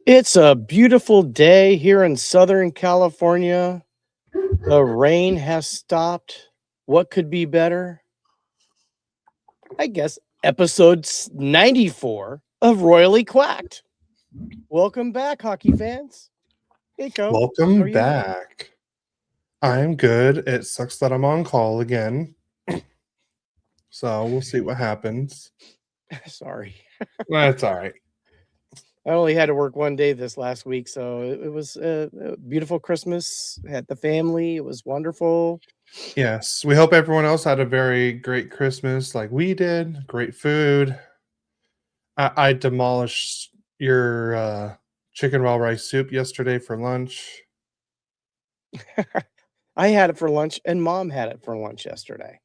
It's a beautiful day here in Southern California. The rain has stopped. What could be better? I guess episode 94 of Royally Quacked. Welcome back, hockey fans. Hey, Coach. How Welcome are you? back. I'm good. It sucks that I'm on call again. So we'll see what happens. Sorry. That's all right. I only had to work one day this last week, so it was a beautiful Christmas. Had the family. It was wonderful. Yes. We hope everyone else had a very great Christmas like we did. Great food. I demolished your chicken raw rice soup yesterday for lunch. I had it for lunch, and Mom had it for lunch yesterday.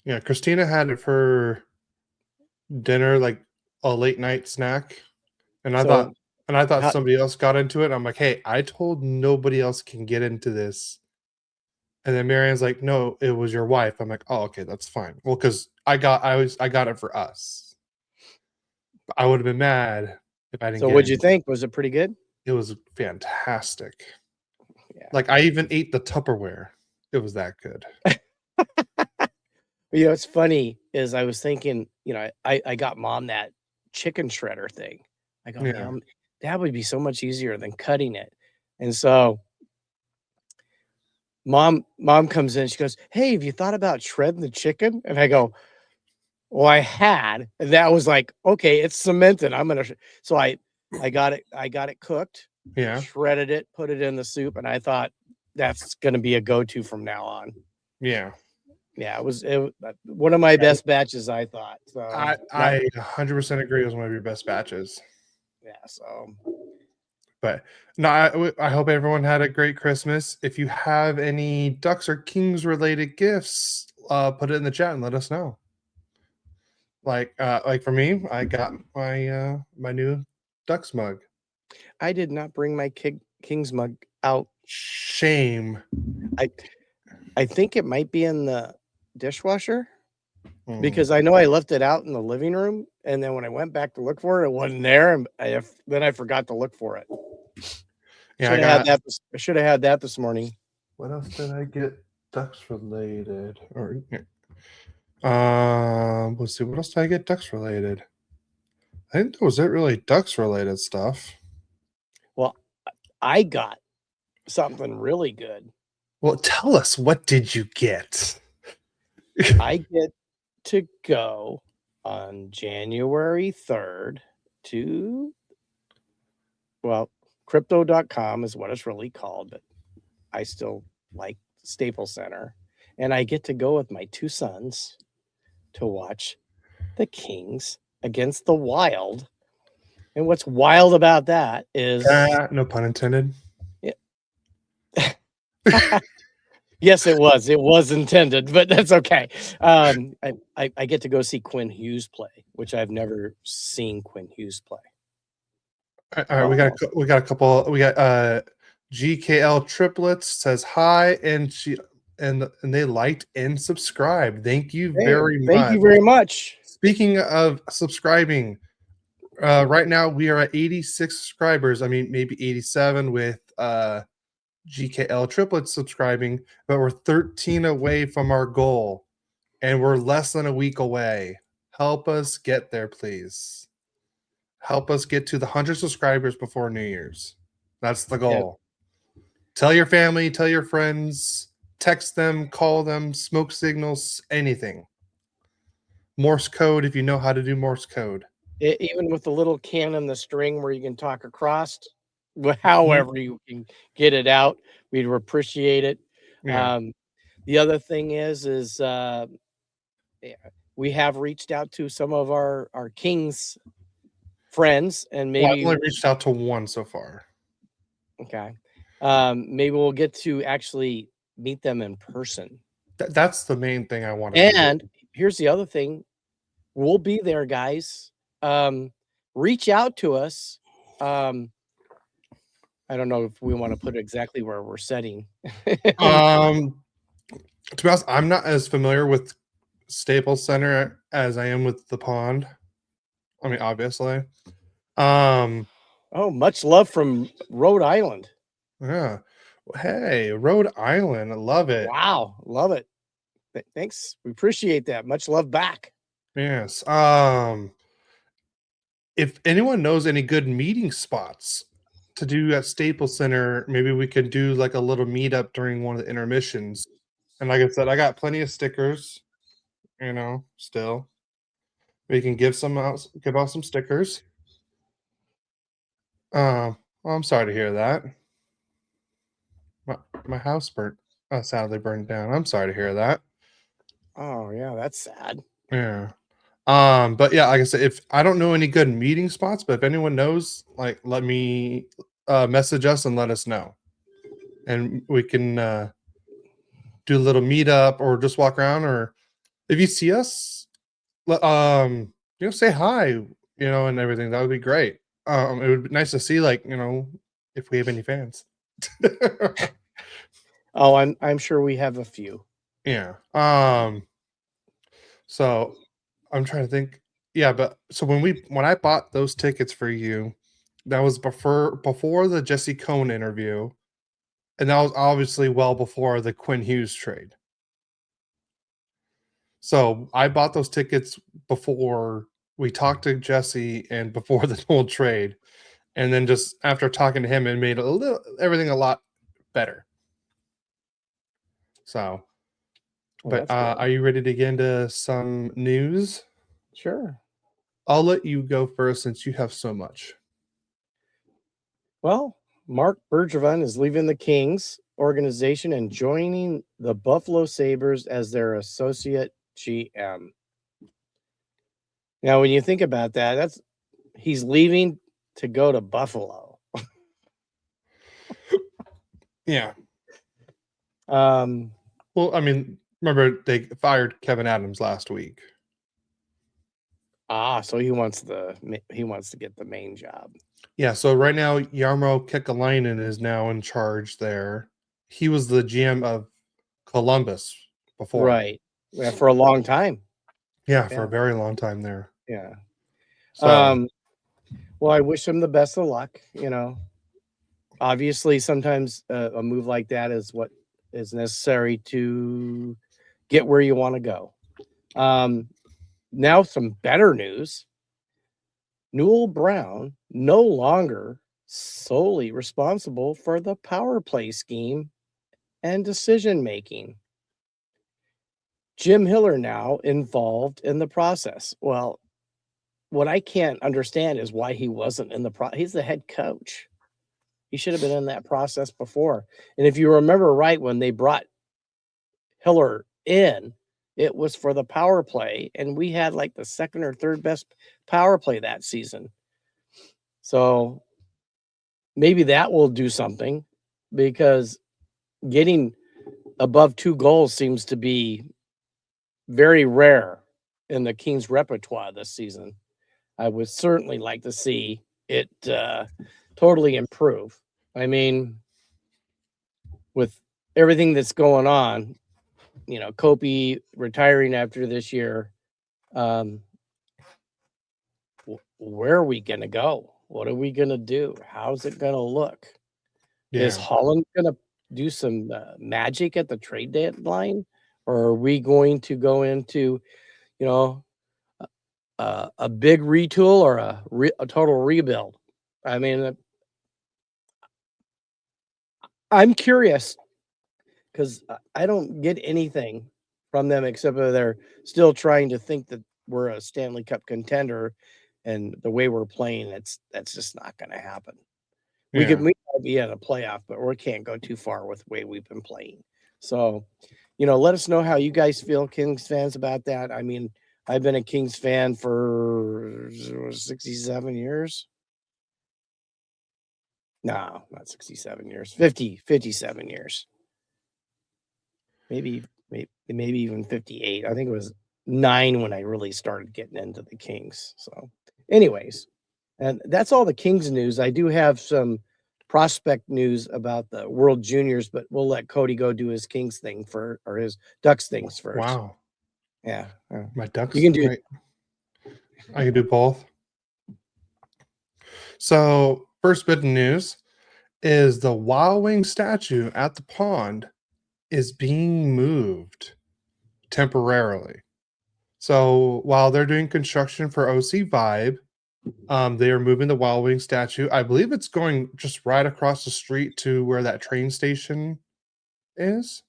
Yeah, Christina had it for dinner, like a late night snack. And I So, thought somebody else got into it. I'm like, hey, I told nobody else can get into this. And then Marianne's like, no, it was your wife. I'm like, oh, okay, that's fine. Well, because I got it for us. But I would have been mad if I didn't So get what'd it. you think? Was it pretty good? It was fantastic. Yeah. Like I even ate the Tupperware. It was that good. What's funny is I was thinking, I got Mom that chicken shredder thing. I go, Yeah. that would be so much easier than cutting it. And so mom comes in, she goes, hey, have you thought about shredding the chicken? And I go, well, I had, and that was like, okay, it's cemented. So I got it cooked, Yeah. shredded it, put it in the soup, and I thought that's going to be a go-to from now on. Yeah. Yeah, it was one of my best batches, I thought. So I 100% agree. It was one of your best batches. Yeah, so. But no, I hope everyone had a great Christmas. If you have any Ducks or Kings related gifts, put it in the chat and let us know. Like for me, I got my my new Ducks mug. I did not bring my King's mug out. Shame. I think it might be in the dishwasher because I know I left it out in the living room, and then when I went back to look for it, it wasn't there, and then I forgot to look for it. Yeah, I should have had that this morning. What else did I get Ducks related? Let's see. What else did I get Ducks related? I think that was it. Really, Ducks related stuff. Well, I got something really good. Well, tell us, what did you get? I get to go on January 3rd to, crypto.com is what it's really called, but I still like Staples Center. And I get to go with my two sons to watch the Kings against the Wild. And what's wild about that is... no pun intended. Yes, it was intended, but that's okay. I get to go see Quinn Hughes play, which I've never seen Quinn Hughes play. All right, we got a couple. We got GKL triplets says hi, and they liked and subscribed. Thank you very much. Thank you very much. Speaking of subscribing, right now we are at 86 subscribers. I mean, maybe 87 with GKL triplets subscribing, but we're 13 away from our goal, and we're less than a week away. Help us get there, please. Help us get to the 100 subscribers before New Year's. That's the goal. Yep. Tell your family, tell your friends, text them, call them, smoke signals, anything. Morse code if you know how to do Morse code. Even with the little can and the string where you can talk across, however you can get it out, we'd appreciate it. Yeah. The other thing is we have reached out to some of our Kings friends, and maybe I've only reached out to one so far. Okay. Maybe we'll get to actually meet them in person. That's the main thing I want to do. And here's the other thing. We'll be there, guys. Reach out to us. I don't know if we want to put exactly where we're setting. To be honest, I'm not as familiar with Staples Center as I am with the Pond. I mean, obviously. Oh, much love from Rhode Island. Yeah. Hey, Rhode Island. I love it. Wow, love it. Thanks. We appreciate that. Much love back. Yes. If anyone knows any good meeting spots to do at Staples Center, maybe we could do like a little meetup during one of the intermissions. And like I said, I got plenty of stickers, still. We can give out some stickers. Well, I'm sorry to hear that. My house sadly burned down. I'm sorry to hear that. Oh, yeah, that's sad. Yeah. But yeah, like I said, if I don't know any good meeting spots, but if anyone knows, like, let me message us and let us know, and we can do a little meetup or just walk around, or if you see us, say hi, and everything. That would be great. It would be nice to see, like, if we have any fans. Oh, I'm sure we have a few. Yeah. So I'm trying to think. Yeah, but so when I bought those tickets for you, that was before the Jesse Cohn interview, and that was obviously well before the Quinn Hughes trade. So I bought those tickets before we talked to Jesse and before the whole trade, and then just after talking to him, it made everything a lot better. So, Well, but are you ready to get into some news? Sure. I'll let you go first since you have so much. Well, Mark Bergevin is leaving the Kings organization and joining the Buffalo Sabres as their associate GM. Now, when you think about that, he's leaving to go to Buffalo. Yeah. Well, I mean, remember they fired Kevin Adams last week. So he wants to get the main job. Yeah, so right now Jarmo Kekalainen is now in charge there. He was the GM of Columbus before. Right. Yeah, for a long time. Yeah, for a very long time there. Yeah. So, well, I wish him the best of luck, Obviously, sometimes a move like that is what is necessary to get where you want to go. Now, some better news. Newell Brown no longer solely responsible for the power play scheme and decision making. Jim Hiller now involved in the process. Well, what I can't understand is why he wasn't in the process. He's the head coach. He should have been in that process before. And if you remember right, when they brought Hiller in, it was for the power play, and we had like the second or third best power play that season. So maybe that will do something, because getting above 2 goals seems to be very rare in the Kings repertoire this season. I would certainly like to see it totally improve. I mean, with everything that's going on, Kopi retiring after this year, where are we going to go? What are we going to do? How's it going to look? Yeah. Is Holland going to do some magic at the trade deadline? Or are we going to go into, a big retool or a total rebuild? I mean, I'm curious, because I don't get anything from them except that they're still trying to think that we're a Stanley Cup contender, and the way we're playing, that's just not going to happen. We might be in a playoff, but we can't go too far with the way we've been playing. So, let us know how you guys feel, Kings fans, about that. I mean, I've been a Kings fan for 67 years. No, not 67 years. 57 years. Maybe even 58. I think it was 9 when I really started getting into the Kings. So, anyways, and that's all the Kings news. I do have some prospect news about the World Juniors, but we'll let Cody go do his Kings thing or his Ducks things first. Wow. Yeah. My Ducks. You can do. I can do both. So first bit of news is the Wild Wing statue at the pond is being moved temporarily. So while they're doing construction for OC Vibe, they are moving the Wild Wing statue. I believe it's going just right across the street to where that train station is.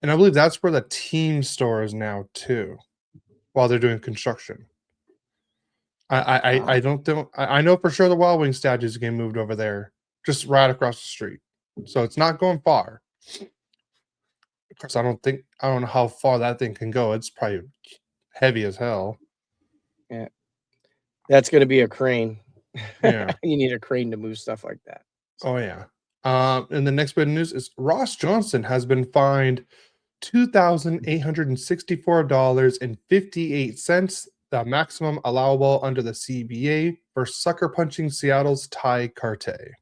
And I believe that's where the team store is now too, while they're doing construction. I don't think I know for sure the Wild Wing statue is getting moved over there, just right across the street. So it's not going far. Of course, I don't know how far that thing can go. It's probably heavy as hell. Yeah. That's going to be a crane. Yeah. You need a crane to move stuff like that. Oh yeah. And the next bit of news is Ross Johnson has been fined $2,864.58, the maximum allowable under the CBA, for sucker punching Seattle's Ty Carte.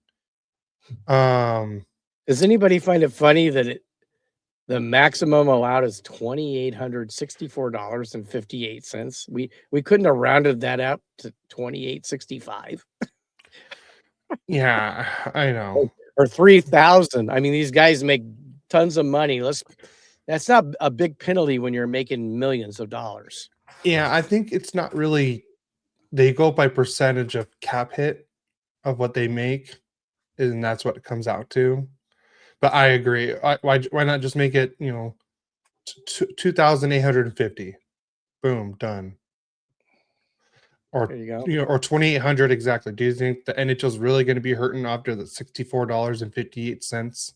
Does anybody find it funny that the maximum allowed is $2,864.58? We couldn't have rounded that up to $2,865 yeah, I know. or $3,000. I mean, these guys make tons of money. That's not a big penalty when you're making millions of dollars. Yeah, I think it's not really. They go by percentage of cap hit of what they make, and that's what it comes out to. But I agree. Why not just make it 2,850? Boom, done. Or There you go. or 2,800 exactly. Do you think the NHL is really going to be hurting after the $64.58?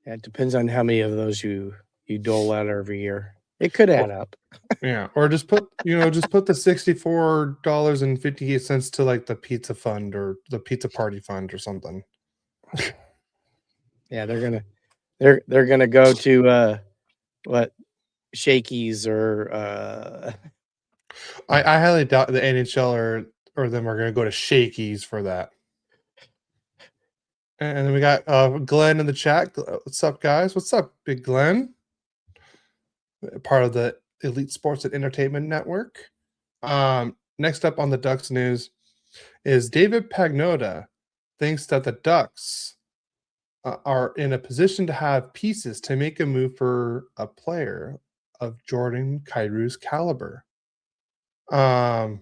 Yeah, it depends on how many of those you dole out every year. It could add up. Yeah, or just put the $64.58 to like the pizza fund or the pizza party fund or something. Yeah, they're gonna go to what, Shakey's or I highly doubt the NHL or them are going to go to Shakey's for that. And then we got Glenn in the chat. What's up, guys? What's up, Big Glenn? Part of the Elite Sports and Entertainment Network. Next up on the Ducks news is David Pagnotta thinks that the Ducks are in a position to have pieces to make a move for a player of Jordan Kyrou's caliber. I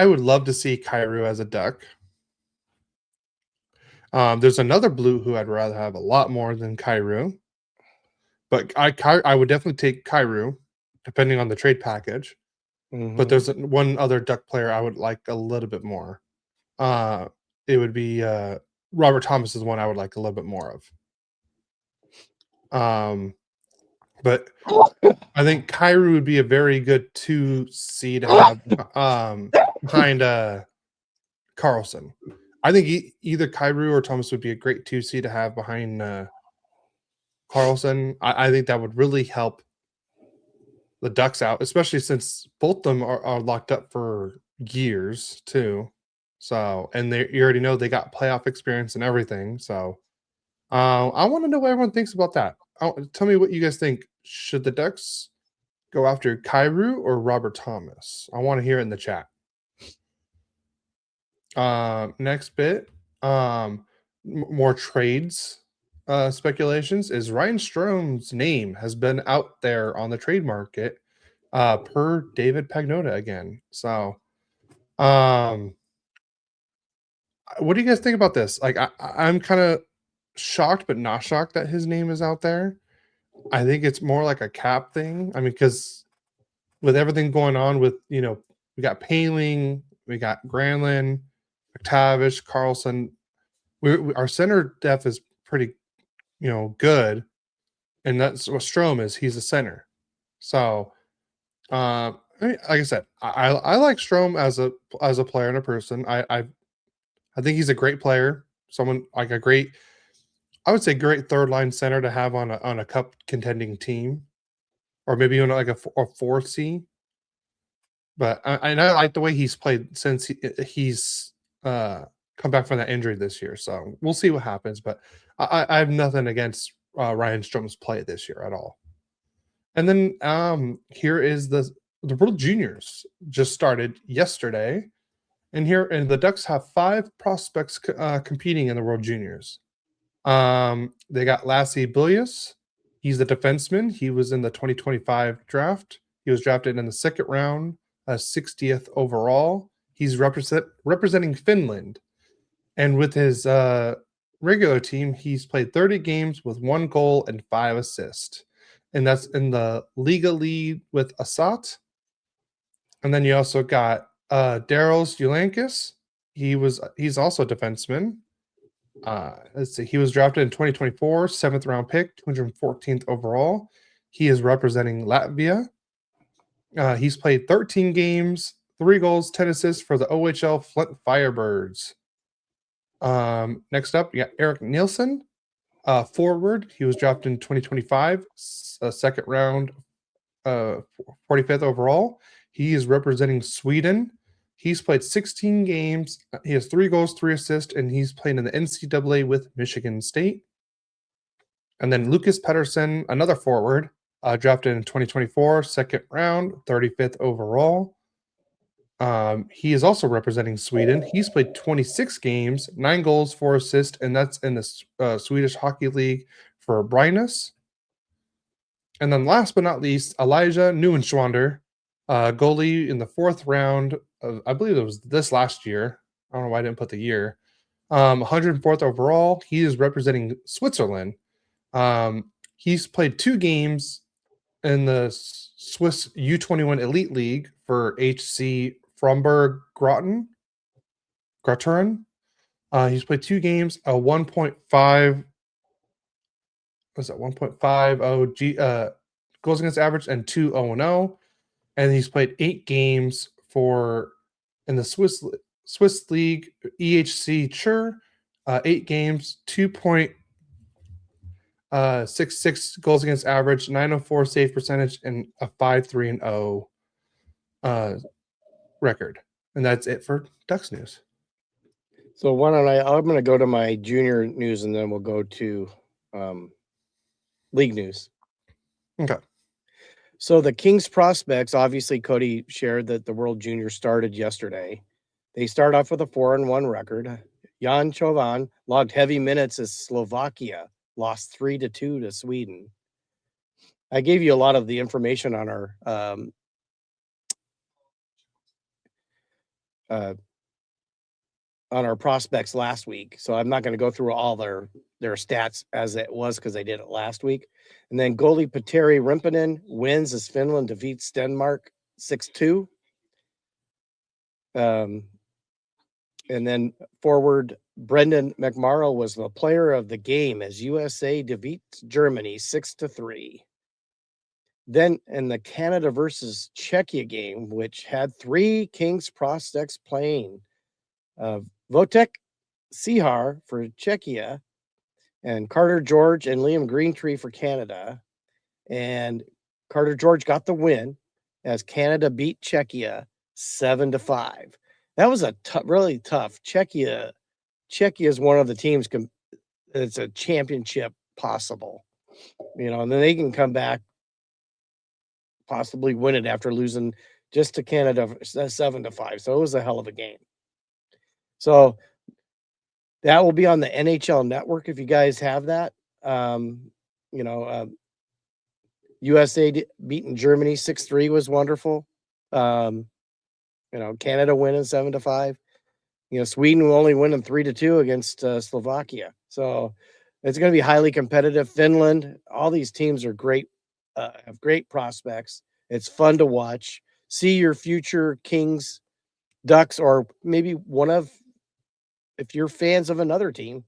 would love to see Kyrou as a Duck. There's another Blue who I'd rather have a lot more than Kyrou. But I would definitely take Kyrou, depending on the trade package. Mhm. But there's one other Duck player I would like a little bit more. It would be Robert Thomas is one I would like a little bit more of. But I think Kyrou would be a very good 2C to have behind Carlsson. I think either Kyrou or Thomas would be a great 2C to have behind Carlsson. I think that would really help the Ducks out, especially since both of them are locked up for years too. So, and you already know they got playoff experience and everything. So, I want to know what everyone thinks about that. Tell me what you guys think. Should the Ducks go after Kyrou or Robert Thomas? I want to hear it in the chat. Next bit, more trades speculations is Ryan Strome's name has been out there on the trade market per David Pagnotta again. So, what do you guys think about this? Like, I'm kind of shocked, but not shocked that his name is out there. I think it's more like a cap thing. I mean, because with everything going on with, we got Paling, we got Granlund, McTavish, Carlsson. Our center depth is pretty, good. And that's what Strome is. He's a center. So, like I said, I like Strome as a player and a person. I think he's a great player. Someone like I would say great third line center to have on a cup contending team, or maybe even like a 4C. But I like the way he's played since he's come back from that injury this year. So we'll see what happens. But I have nothing against Ryan Strome's play this year at all. And then here is the World Juniors just started yesterday, And the Ducks have 5 prospects competing in the World Juniors. They got Lassie Bilius. He's the defenseman. He was in the 2025 draft. He was drafted in the second round, 60th overall. He's representing Finland. And with his regular team, he's played 30 games with 1 goal and 5 assists. And that's in the Liga lead with Assat. And then you also got Daryl Ulankis. He's also a defenseman. Let's see. He was drafted in 2024, 7th round pick, 214th overall. He is representing Latvia. He's played 13 games, 3 goals, 10 assists for the OHL Flint Firebirds. Next up, you got Eric Nielsen, forward. He was drafted in 2025, second round, 45th overall. He is representing Sweden. He's played 16 games. He has 3 goals, 3 assists, and he's playing in the NCAA with Michigan State. And then Lucas Pettersson, another forward, drafted in 2024, second round, 35th overall. He is also representing Sweden. He's played 26 games, 9 goals, 4 assists, and that's in the Swedish Hockey League for Brynäs. And then last but not least, Elijah Neuenschwander, goalie in the 4th round of, I believe it was this last year. I don't know why I didn't put the year. 104th overall. He is representing Switzerland. He's played 2 games in the Swiss U21 Elite League for HC Fromberg Grotten. He's played 2 games, a 1.5. Was that 1.50 goals against average and 2 0-0, and he's played 8 games in the Swiss League EHC Chur, 8 games, 2.66 goals against average, 904 save percentage, and a 5-3-0 record. And that's it for Ducks news. So I'm going to go to my junior news, and then we'll go to league news. Okay. So the Kings prospects, obviously Cody shared that the World Junior started yesterday. They start off with a 4-1 record. Jan Chovan logged heavy minutes as Slovakia lost 3-2 to Sweden. I gave you a lot of the information on our prospects last week, so I'm not going to go through all their stats as it was because they did it last week. And then goalie Petteri Rimpinen wins as Finland defeats Denmark 6-2. And then forward Brendan McMorrow was the player of the game as USA defeats Germany 6-3. Then in the Canada versus Czechia game, which had 3 Kings prospects playing, Wojtek Sihar for Czechia, and Carter George and Liam Greentree for Canada. And Carter George got the win as Canada beat Czechia 7-5. That was a really tough. Czechia is one of the teams. It's a championship possible, and then they can come back, possibly win it after losing just to Canada 7-5. So it was a hell of a game. So that will be on the NHL Network if you guys have that. USA beating Germany 6-3 was wonderful. Canada winning 7-5. Sweden only winning 3-2 against Slovakia. So it's going to be highly competitive. Finland, all these teams are great, have great prospects. It's fun to watch. See your future Kings, Ducks, or maybe if you're fans of another team,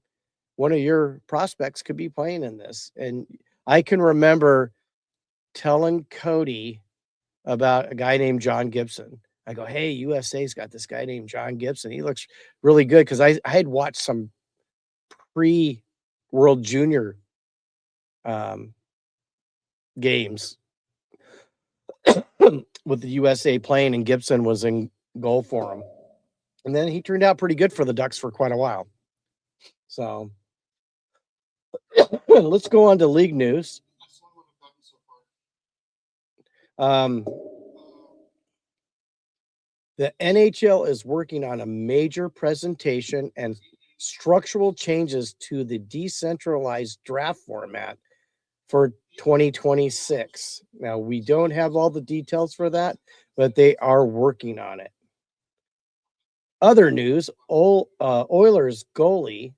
one of your prospects could be playing in this. And I can remember telling Cody about a guy named John Gibson. I go, hey, USA's got this guy named John Gibson. He looks really good, because I had watched some pre-World Junior games with the USA playing, and Gibson was in goal for him. And then he turned out pretty good for the Ducks for quite a while. So let's go on to league news. The NHL is working on a major presentation and structural changes to the decentralized draft format for 2026. Now, we don't have all the details for that, but they are working on it. Other news, Oilers goalie,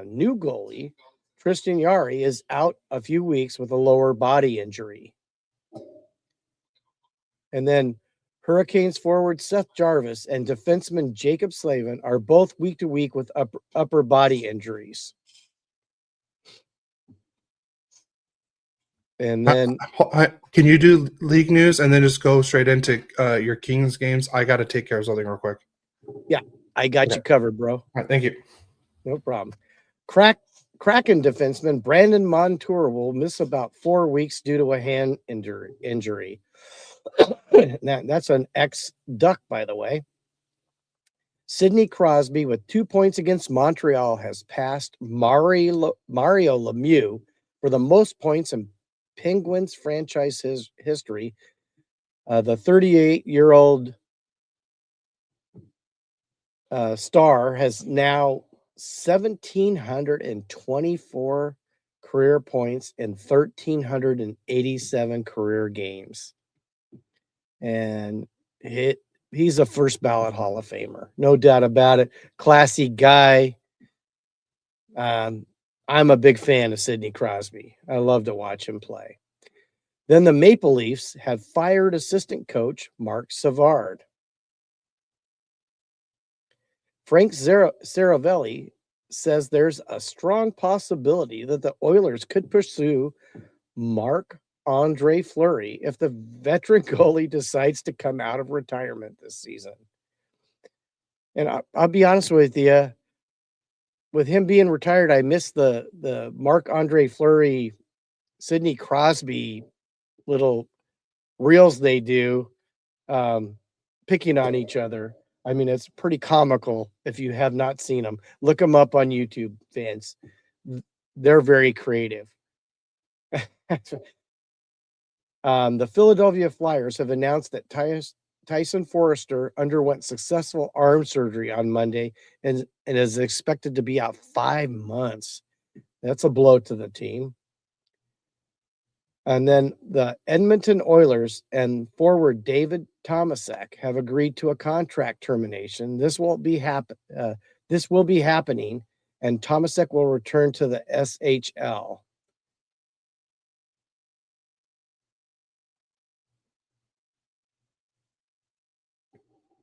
new goalie, Tristan Jarry is out a few weeks with a lower body injury. And then Hurricanes forward Seth Jarvis and defenseman Jacob Slavin are both week to week with upper body injuries. And then Can you do league news and then just go straight into your Kings games? I got to take care of something real quick. Yeah, I got you covered, bro. All right, thank you. No problem. Kraken defenseman Brandon Montour will miss about 4 weeks due to a hand injury. That's an ex-Duck, by the way. Sidney Crosby, with 2 points against Montreal, has passed Mario Lemieux for the most points in Penguins franchise history. The 38-year-old star has now 1,724 career points in 1,387 career games. And he's a first ballot Hall of Famer, no doubt about it. Classy guy. I'm a big fan of Sidney Crosby. I love to watch him play. Then the Maple Leafs have fired assistant coach Mark Savard. Frank Saravelli says there's a strong possibility that the Oilers could pursue Marc-Andre Fleury if the veteran goalie decides to come out of retirement this season. And I'll be honest with you, with him being retired, I miss the Marc-Andre Fleury, Sidney Crosby little reels they do, picking on each other. I mean, it's pretty comical if you have not seen them. Look them up on YouTube, fans. They're very creative. The Philadelphia Flyers have announced that Tyson Forrester underwent successful arm surgery on Monday and is expected to be out 5 months. That's a blow to the team. And then the Edmonton Oilers and forward David Tomasek have agreed to a contract termination. This will be happening, and Tomasek will return to the SHL.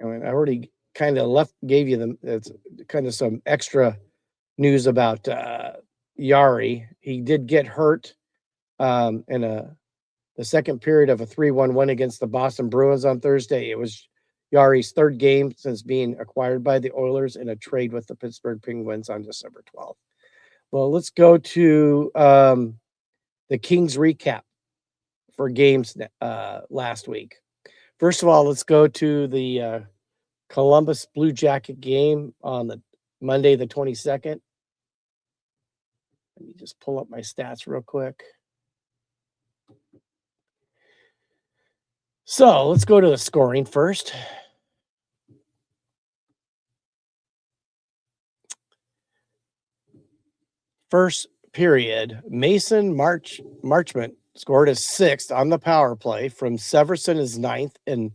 I mean, I already kind of gave you it's kind of some extra news about Jarry. He did get hurt in the second period of a 3-1 win against the Boston Bruins on Thursday. It was Jarry's third game since being acquired by the Oilers in a trade with the Pittsburgh Penguins on December 12th. Well, let's go to the Kings recap for games last week. First of all, let's go to the Columbus Blue Jacket game on the Monday, the 22nd. Let me just pull up my stats real quick. So let's go to the scoring first. First period, Mason Marchment scored his 6th on the power play from Severson his 9th and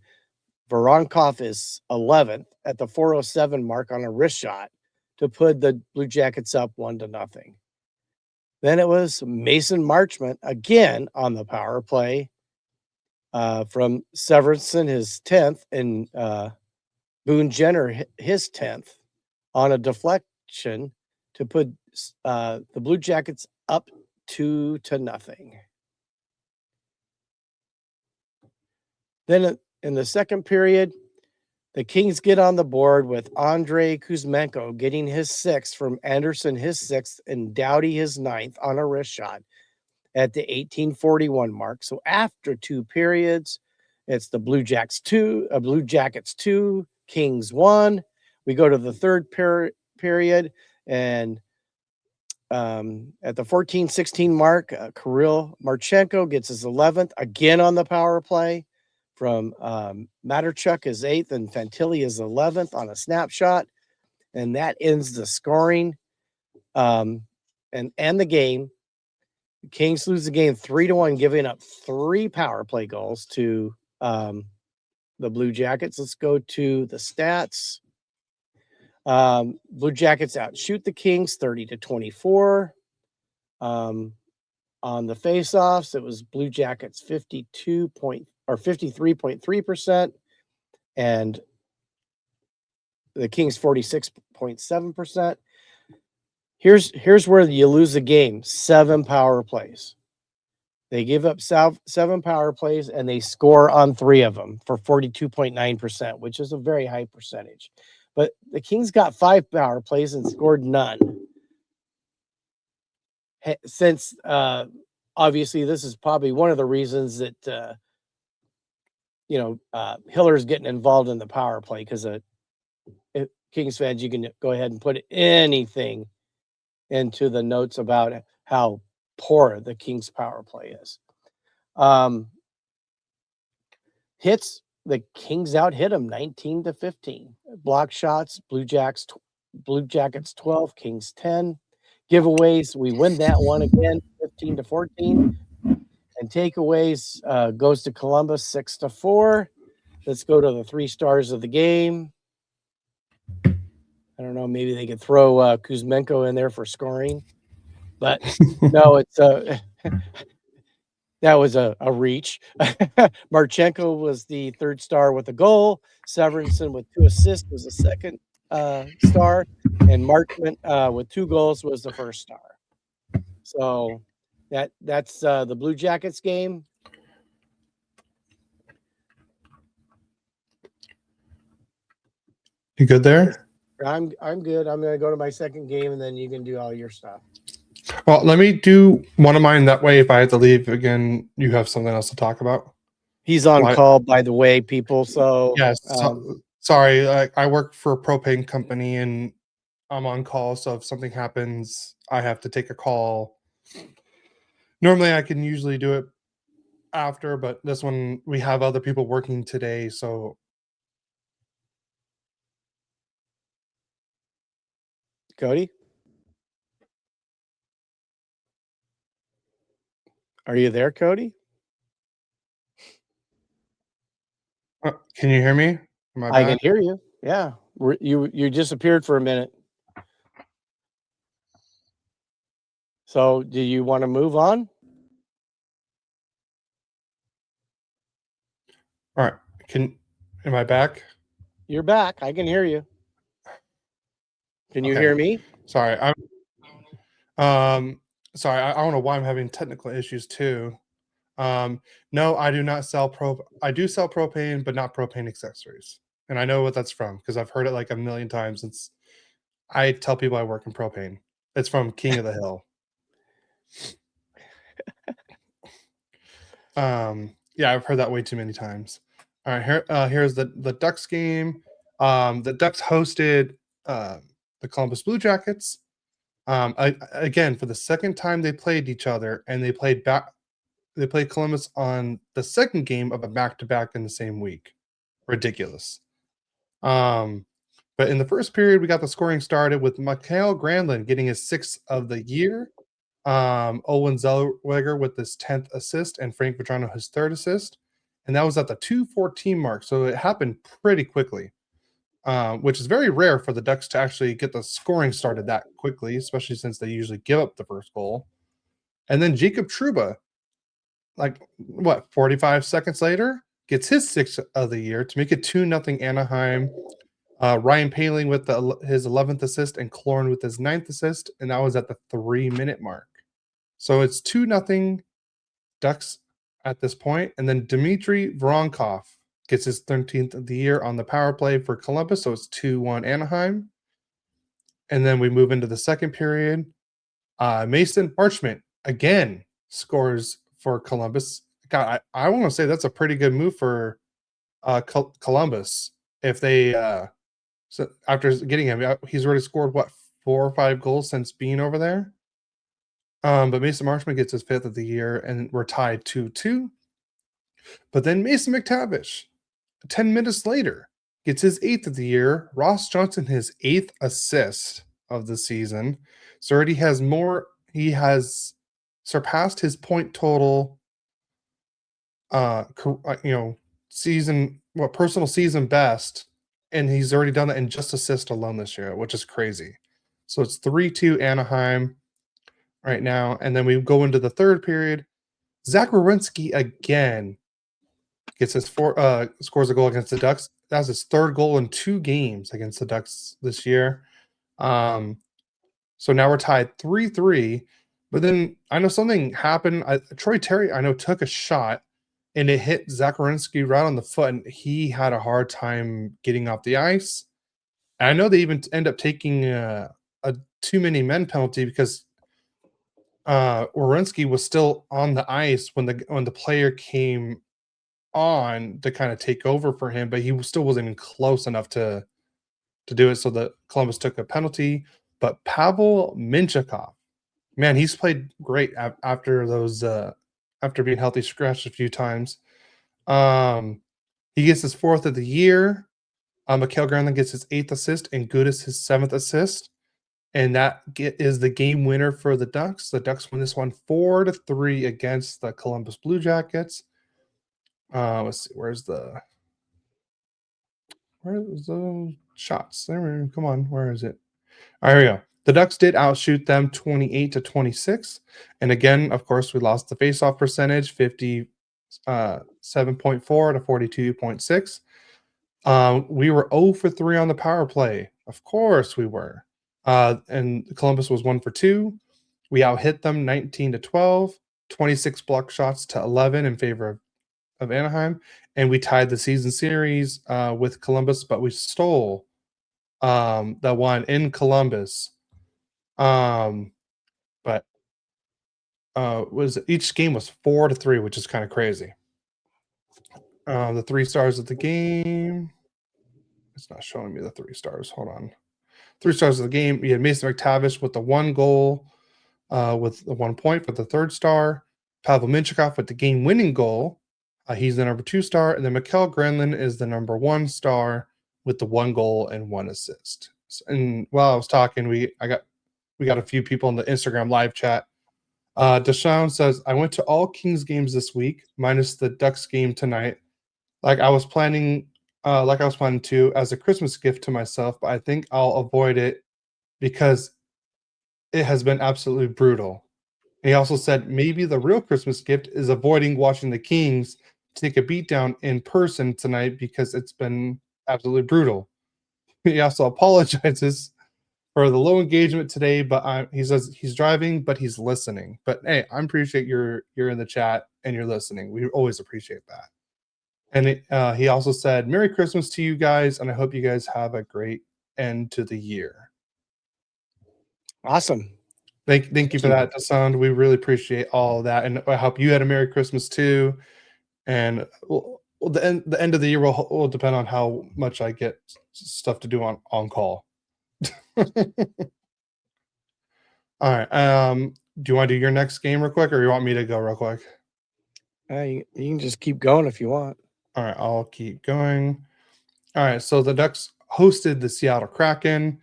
Voronkov is 11th at the 4:07 mark on a wrist shot to put the Blue Jackets up 1-0. Then it was Mason Marchment again on the power play from Severson his 10th and Boone Jenner his 10th on a deflection to put the Blue Jackets up 2-0. Then in the second period, the Kings get on the board with Andrei Kuzmenko getting his 6th from Anderson his 6th and Doughty his 9th on a wrist shot at the 18:41 mark. So after 2 periods, it's the Blue Jackets 2, Kings 1. We go to the third period, and at the 14:16 mark, Kirill Marchenko gets his 11th again on the power play from Matterchuk is 8th and Fantilli is 11th on a snapshot. And that ends the scoring and the game. The Kings lose the game 3-1, giving up 3 power play goals to the Blue Jackets. Let's go to the stats. Blue Jackets outshoot the Kings 30-24. On the faceoffs, it was Blue Jackets 53.3%, and the Kings 46.7%. Here's where you lose the game. 7 power plays. They give up 7 power plays and they score on 3 of them for 42.9%, which is a very high percentage. But the Kings got 5 power plays and scored none. Since obviously this is probably one of the reasons that Hiller's getting involved in the power play, because Kings fans, you can go ahead and put anything into the notes about how poor the Kings power play is. Hits, the Kings out hit them 19-15. Block shots, Blue Jackets 12, Kings 10. Giveaways, we win that one again, 15-14. And takeaways goes to Columbus 6-4. Let's go to the 3 stars of the game. I don't know, maybe they could throw Kuzmenko in there for scoring. But no, it's that was a reach. Marchenko was the 3rd star with a goal. Severinson with 2 assists was the 2nd star. And Markman with 2 goals was the 1st star. So that's the Blue Jackets game. You good there? I'm good. I'm going to go to my second game, and then you can do all your stuff. Well, let me do one of mine. That way, if I have to leave again, you have something else to talk about. He's on call, by the way, people. So yes, sorry. I work for a propane company, and I'm on call. So if something happens, I have to take a call. Normally, I can usually do it after, but this one we have other people working today, so. Cody? Are you there, Cody? Can you hear me? I can hear you. Yeah. You disappeared for a minute. So do you want to move on? All right. Am I back? You're back. I can hear you. Can you Okay. hear me? Sorry. Sorry, I don't know why I'm having technical issues too. No, I do not sell I do sell propane, but not propane accessories. And I know what that's from because I've heard it like a million times. I tell people I work in propane. It's from King of the Hill. Yeah, I've heard that way too many times. All right, here's the Ducks game. The Ducks hosted the Columbus Blue Jackets. Again, for the second time they played each other, and they played Columbus on the second game of a back-to-back in the same week. Ridiculous. But in the first period, we got the scoring started with Mikael Granlund getting his 6th of the year. Owen Zellweger with his 10th assist, and Frank Vatrano his 3rd assist. And that was at the 2:14 mark. So it happened pretty quickly, which is very rare for the Ducks to actually get the scoring started that quickly, especially since they usually give up the first goal. And then Jacob Trouba, 45 seconds later, gets his 6th of the year to make it 2-0 Anaheim. Ryan Poehling with his 11th assist, and Clorn with his 9th assist, and that was at the 3-minute mark. So it's 2-0 Ducks at this point. And then Dmitry Voronkov gets his 13th of the year on the power play for Columbus, so it's 2-1 Anaheim. And then we move into the second period. Mason Marchment again scores for Columbus. God, I want to say that's a pretty good move for Columbus. If they so after getting him, he's already scored 4 or 5 goals since being over there. But Mason Marchment gets his 5th of the year, and we're tied 2-2. But then Mason McTavish, 10 minutes later, gets his 8th of the year. Ross Johnson, his 8th assist of the season. So already he has surpassed his point total, personal season best. And he's already done that in just assist alone this year, which is crazy. So it's 3-2 Anaheim right now. And then we go into the third period. Zach Werenski again gets his scores a goal against the Ducks. That's his third goal in 2 games against the Ducks this year. So now we're tied 3-3. But then I know something happened. Troy Terry, I know, took a shot and it hit Zach Werenski right on the foot, and he had a hard time getting off the ice. And I know they even end up taking a too many men penalty because Werenski was still on the ice when the player came on to kind of take over for him, but he still wasn't even close enough to do it. So the Columbus took a penalty. But Pavel Minchakov, man, he's played great after those after being healthy scratched a few times. He gets his 4th of the year. Mikael Granlund gets his 8th assist, and Gudis his 7th assist. And that is the game winner for the Ducks. The Ducks win this one 4-3 against the Columbus Blue Jackets. Let's see, where's the shots? Come on, where is it? All right, here we go. The Ducks did outshoot them 28-26. And again, of course, we lost the faceoff percentage, 57.4 to 42.6. We were 0 for 3 on the power play. Of course we were. And Columbus was 1 for 2. We out-hit them 19-12, 26 block shots to 11 in favor of Anaheim. And we tied the season series with Columbus, but we stole that one in Columbus. But each game was 4-3, which is kind of crazy. The 3 stars of the game. It's not showing me the 3 stars. Hold on. 3 stars of the game. We had Mason McTavish with the 1 goal, with the 1 point for the 3rd star. Pavel Minchakov with the game-winning goal. He's the number 2 star, and then Mikael Granlund is the number 1 star with the 1 goal and 1 assist. And while I was talking, we got a few people in the Instagram live chat. Deshaun says, I went to all Kings games this week, minus the Ducks game tonight. Like I was planning to as a Christmas gift to myself, but I think I'll avoid it because it has been absolutely brutal. He also said maybe the real Christmas gift is avoiding watching the Kings take a beatdown in person tonight because it's been absolutely brutal. He also apologizes for the low engagement today, but he says he's driving, but he's listening. But hey, I appreciate you're in the chat and you're listening. We always appreciate that. And he also said, Merry Christmas to you guys, and I hope you guys have a great end to the year. Awesome. Thank you for that, Deshaun. We really appreciate all of that, and I hope you had a Merry Christmas too. And the end of the year will depend on how much I get stuff to do on call. All right. Do you want to do your next game real quick, or you want me to go real quick? You can just keep going if you want. All right, I'll keep going. All right, so the Ducks hosted the Seattle Kraken.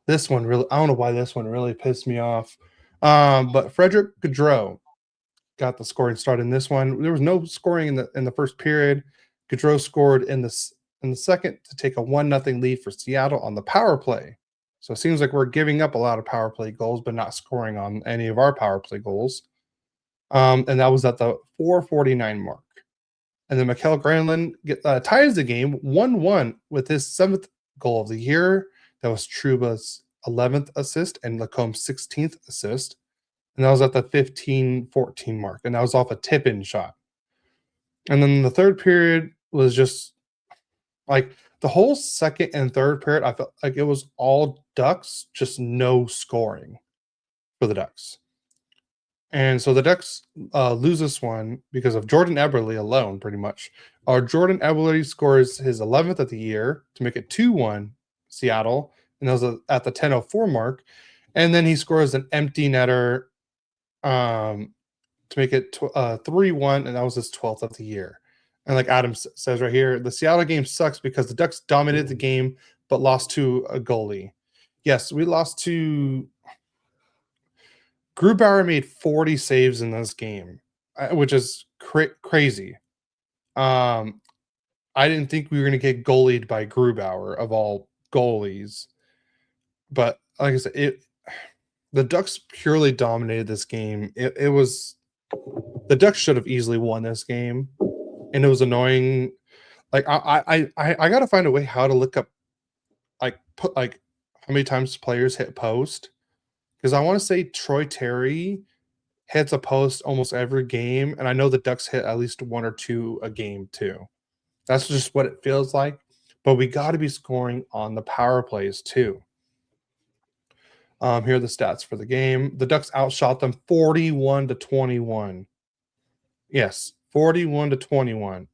This one really, I don't know why this one really pissed me off. But Philipp Grubauer got the scoring start in this one. There was no scoring in the first period. Gaudreau scored in the second to take a 1-0 lead for Seattle on the power play. So it seems like we're giving up a lot of power play goals, but not scoring on any of our power play goals. And that was at the 4:49 mark. And then Mikael Granlund ties the game 1-1 with his 7th goal of the year. That was Trouba's 11th assist and Lacombe's 16th assist. And that was at the 15-14 mark. And that was off a tip-in shot. And then the third period was just like the whole second and third period, I felt like it was all Ducks, just no scoring for the Ducks. And so the Ducks lose this one because of Jordan Eberle alone, pretty much. Jordan Eberle scores his 11th of the year to make it 2-1 Seattle. And that was at the 10:04 mark. And then he scores an empty netter to make it 3-1, and that was his 12th of the year. And like Adam says right here, the Seattle game sucks because the Ducks dominated the game but lost to a goalie. Yes, we lost to Grubauer made 40 saves in this game, which is crazy. I didn't think we were going to get goalied by Grubauer of all goalies, but like I said, the Ducks purely dominated this game. It was the Ducks should have easily won this game, and it was annoying. Like I got to find a way how to look up how many times players hit post, because I want to say Troy Terry hits a post almost every game, and I know the Ducks hit at least 1 or 2 a game too. That's just what it feels like. But we got to be scoring on the power plays too. Here are the stats for the game. The Ducks outshot them 41-21. Yes, 41-21,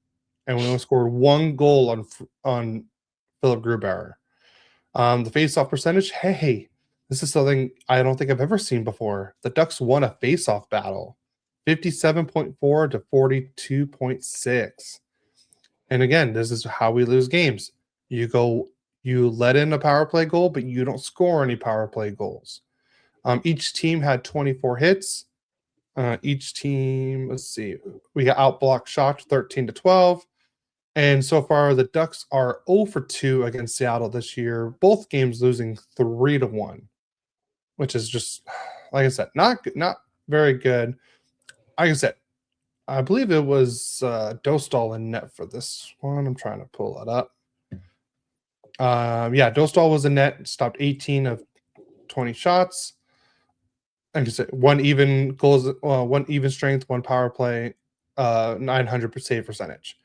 and we only scored 1 goal on Philipp Grubauer. The face-off percentage. Hey, this is something I don't think I've ever seen before. The Ducks won a face-off battle, 57.4 to 42.6. And again, this is how we lose games. You let in a power play goal, but you don't score any power play goals. Each team had 24 hits. Each team, let's see, we got outblock shocked 13-12. And so far, the Ducks are 0 for 2 against Seattle this year. Both games losing 3-1, which is just, like I said, not very good. Like I said, I believe it was Dostal in net for this one. I'm trying to pull it up. Yeah, Dostal was in net, stopped 18 of 20 shots. Like I said, one even strength, 1 power play, 900 save percentage.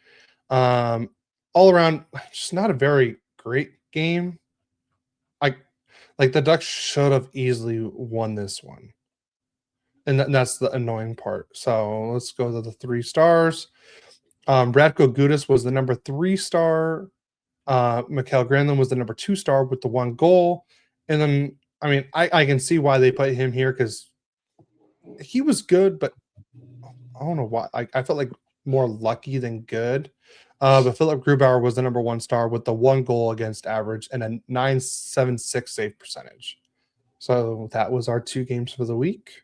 All around, just not a very great game. Like the Ducks should have easily won this one. And that's the annoying part. So let's go to the 3 stars. Radko Gudas was the number 3 star. Mikael Granlund was the number 2 star with the 1 goal. And then, I mean, I can see why they put him here, because he was good, but I don't know why. I felt like more lucky than good. But Philipp Grubauer was the number 1 star with the 1 goal against average and a .976 save percentage. So that was our 2 games for the week.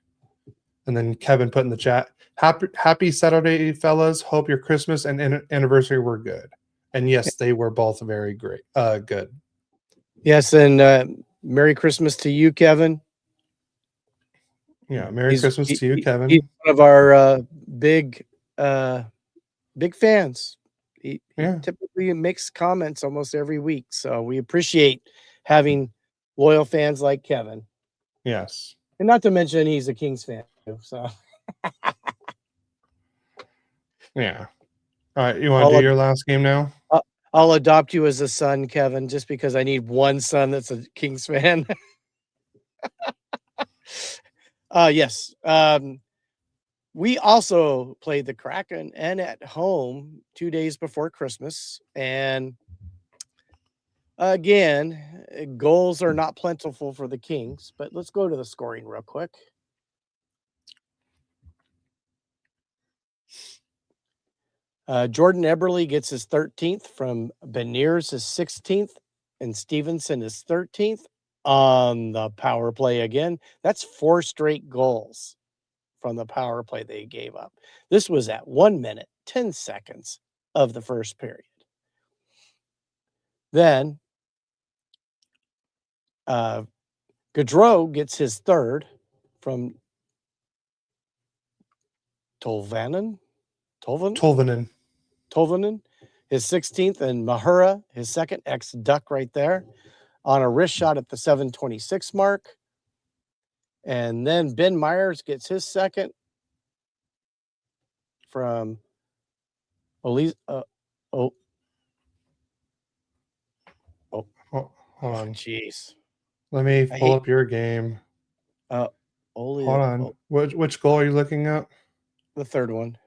And then Kevin put in the chat, happy Saturday, fellas. Hope your Christmas and anniversary were good. And yes, they were both very great. Good. Yes, and Merry Christmas to you, Kevin. Yeah, Merry Christmas to you, Kevin. He's one of our big fans. He typically makes comments almost every week, so we appreciate having loyal fans like Kevin. Yes. And not to mention he's a Kings fan too, so. Yeah. All right, you want to do your last game now? I'll adopt you as a son, Kevin, just because I need one son that's a Kings fan. Yes. We also played the Kraken and at home 2 days before Christmas. And again, goals are not plentiful for the Kings, but let's go to the scoring real quick. Jordan Eberle gets his 13th from Beniers, his 16th, and Stevenson his 13th on the power play again. That's 4 straight goals from the power play they gave up. This was at 1 minute, 10 seconds of the first period. Then Gaudreau gets his 3rd from Tolvanen, his 16th, and Mahura, his 2nd, ex-Duck right there, on a wrist shot at the 7:26 mark. And then Ben Myers gets his 2nd from Hold on. Jeez. Let me pull up your game. Hold on. Which goal are you looking at? The 3rd one.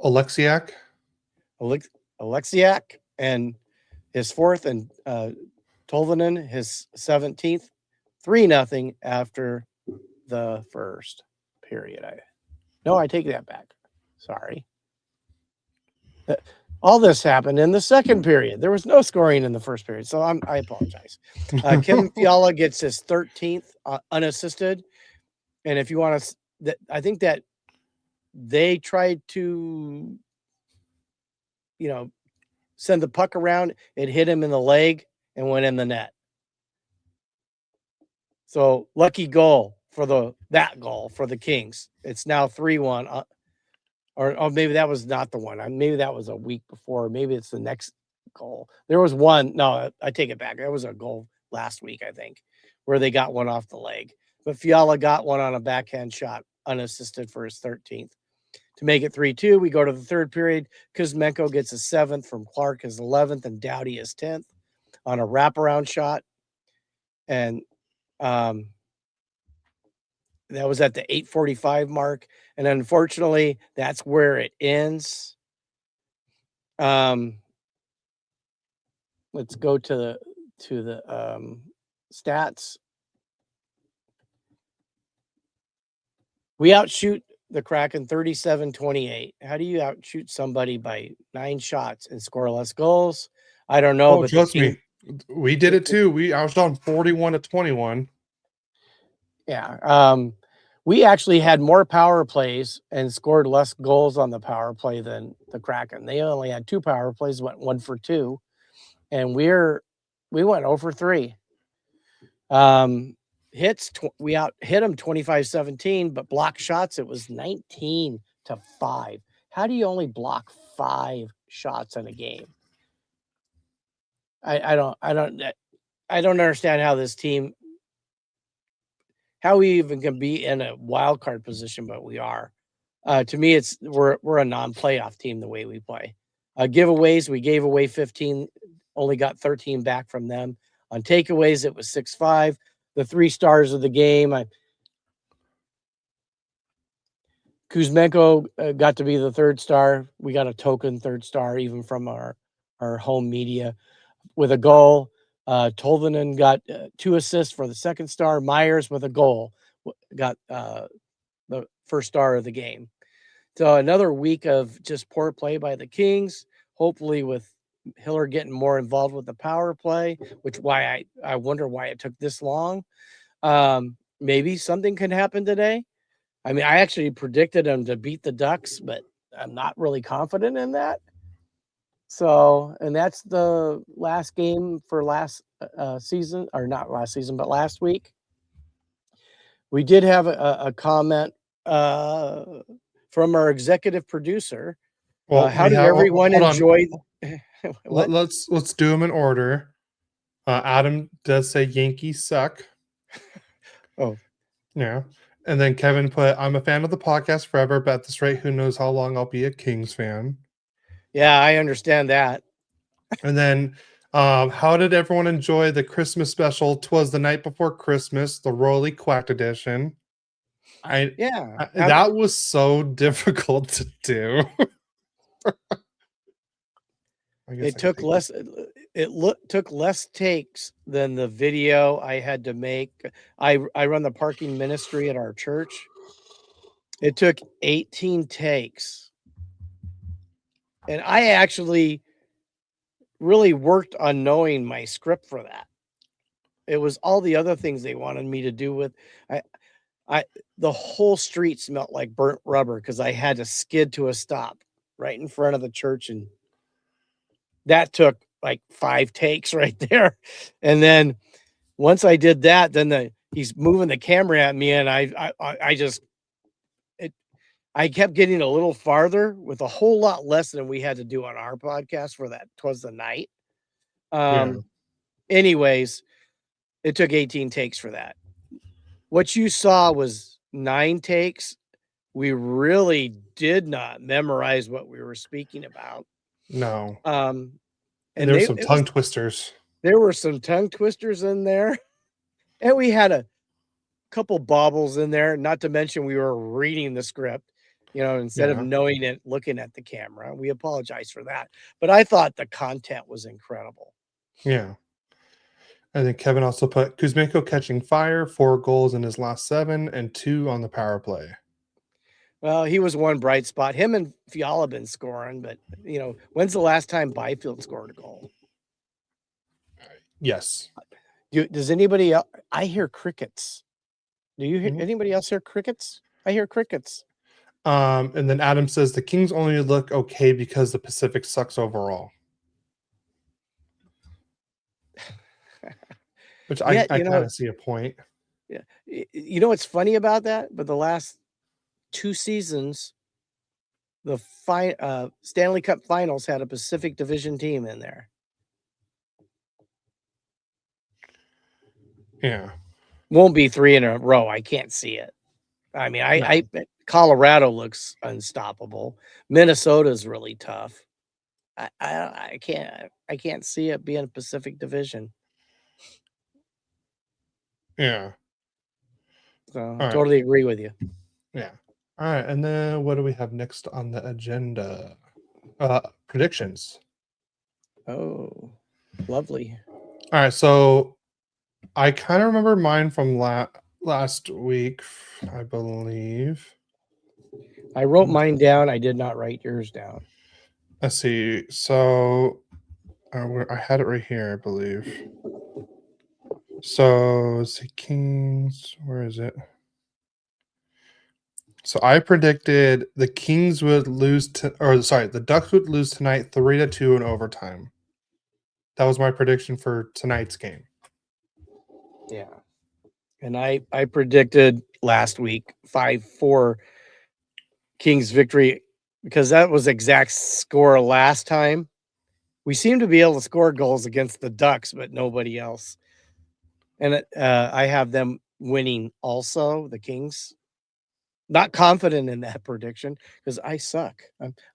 Alexiak, and his 4th, and Tolvanen his 17th. 3-0 after the first period. No, I take that back. Sorry. All this happened in the second period. There was no scoring in the first period, so I apologize. Kevin Fiala gets his 13th unassisted, and if you want to, I think that they tried to, send the puck around. It hit him in the leg and went in the net. So lucky goal for that goal for the Kings. It's now 3-1. Or maybe that was not the one. Maybe that was a week before. Maybe it's the next goal. There was one. No, I take it back. There was a goal last week, I think, where they got one off the leg. But Fiala got one on a backhand shot, unassisted for his 13th. To make it 3-2, we go to the third period. Kuzmenko gets his 7th from Clark, his 11th, and Doughty his 10th on a wraparound shot. And that was at the 8:45 mark. And unfortunately, that's where it ends. Let's go to the stats. We outshoot the Kraken 37-28. How do you outshoot somebody by 9 shots and score less goals? I don't know. But trust me, we did it too. I was on 41-21. Yeah. We actually had more power plays and scored less goals on the power play than the Kraken. They only had 2 power plays, went 1 for 2, and we went 0 for 3. Hits, we hit them 25-17, but block shots, it was 19-5. How do you only block 5 shots in a game? I don't understand how this team, how we even can be in a wild card position, but we are. To me, we're a non-playoff team the way we play. Giveaways, we gave away 15, only got 13 back from them. On takeaways, it was 6-5. The 3 stars of the game, Kuzmenko got to be the 3rd star. We got a token 3rd star even from our home media with a goal. Tolvanen got 2 assists for the 2nd star. Myers with a goal got the 1st star of the game. So another week of just poor play by the Kings, hopefully with Hiller getting more involved with the power play, which I wonder why it took this long. Maybe something can happen today. I mean, I actually predicted them to beat the Ducks, but I'm not really confident in that. So, and that's the last game for last season, or not last season, but last week. We did have a comment from our executive producer. Well, how did everyone enjoy? Let's do them in order. Adam does say Yankees suck. Oh, yeah. And then Kevin put, I'm a fan of the podcast forever, but at this rate, who knows how long I'll be a Kings fan. Yeah, I understand that. And then how did everyone enjoy the Christmas special? 'Twas the night before Christmas, the Royally Quacked edition. That was so difficult to do. It took less. Took less takes than the video I had to make. I run the parking ministry at our church. It took 18 takes, and I actually really worked on knowing my script for that. It was all the other things they wanted me to do with. The whole street smelled like burnt rubber because I had to skid to a stop right in front of the church, and that took like 5 takes right there. And then once I did that, then he's moving the camera at me, and I kept getting a little farther with a whole lot less than we had to do on our podcast for that. 'Twas the night. Anyways, it took 18 takes for that. What you saw was 9 takes. We really did not memorize what we were speaking about. No. And there were some tongue twisters. There were some tongue twisters in there. And we had a couple bobbles in there, not to mention we were reading the script, instead of knowing it, looking at the camera. We apologize for that. But I thought the content was incredible. Yeah. And then Kevin also put Kuzmenko catching fire, 4 goals in his last 7 and 2 on the power play. Well, he was one bright spot. Him and Fiala been scoring, but when's the last time Byfield scored a goal? Yes. Does anybody else? I hear crickets. Do you hear Mhm. anybody else hear crickets? I hear crickets. And then Adam says the Kings only look okay because the Pacific sucks overall. Which I kind of see a point. Yeah. You know what's funny about that? But the last 2 seasons, the Stanley Cup Finals had a Pacific Division team in there. Yeah. Won't be 3 in a row. I can't see it. I mean, I Colorado looks unstoppable. Minnesota's really tough. I can't see it being a Pacific Division. Yeah. So right. totally agree with you. Yeah. All right. And then what do we have next on the agenda? Predictions. Oh, lovely. All right. So I kind of remember mine from last week, I believe. I wrote mine down. I did not write yours down. Let's see. So I had it right here, I believe. So let's see, Kings. Where is it? So I predicted the Kings would lose the Ducks would lose tonight 3-2 in overtime. That was my prediction for tonight's game. Yeah. And I predicted last week 5-4 Kings victory because that was exact score last time. We seem to be able to score goals against the Ducks, but nobody else. And I have them winning also, the Kings. Not confident in that prediction because I suck.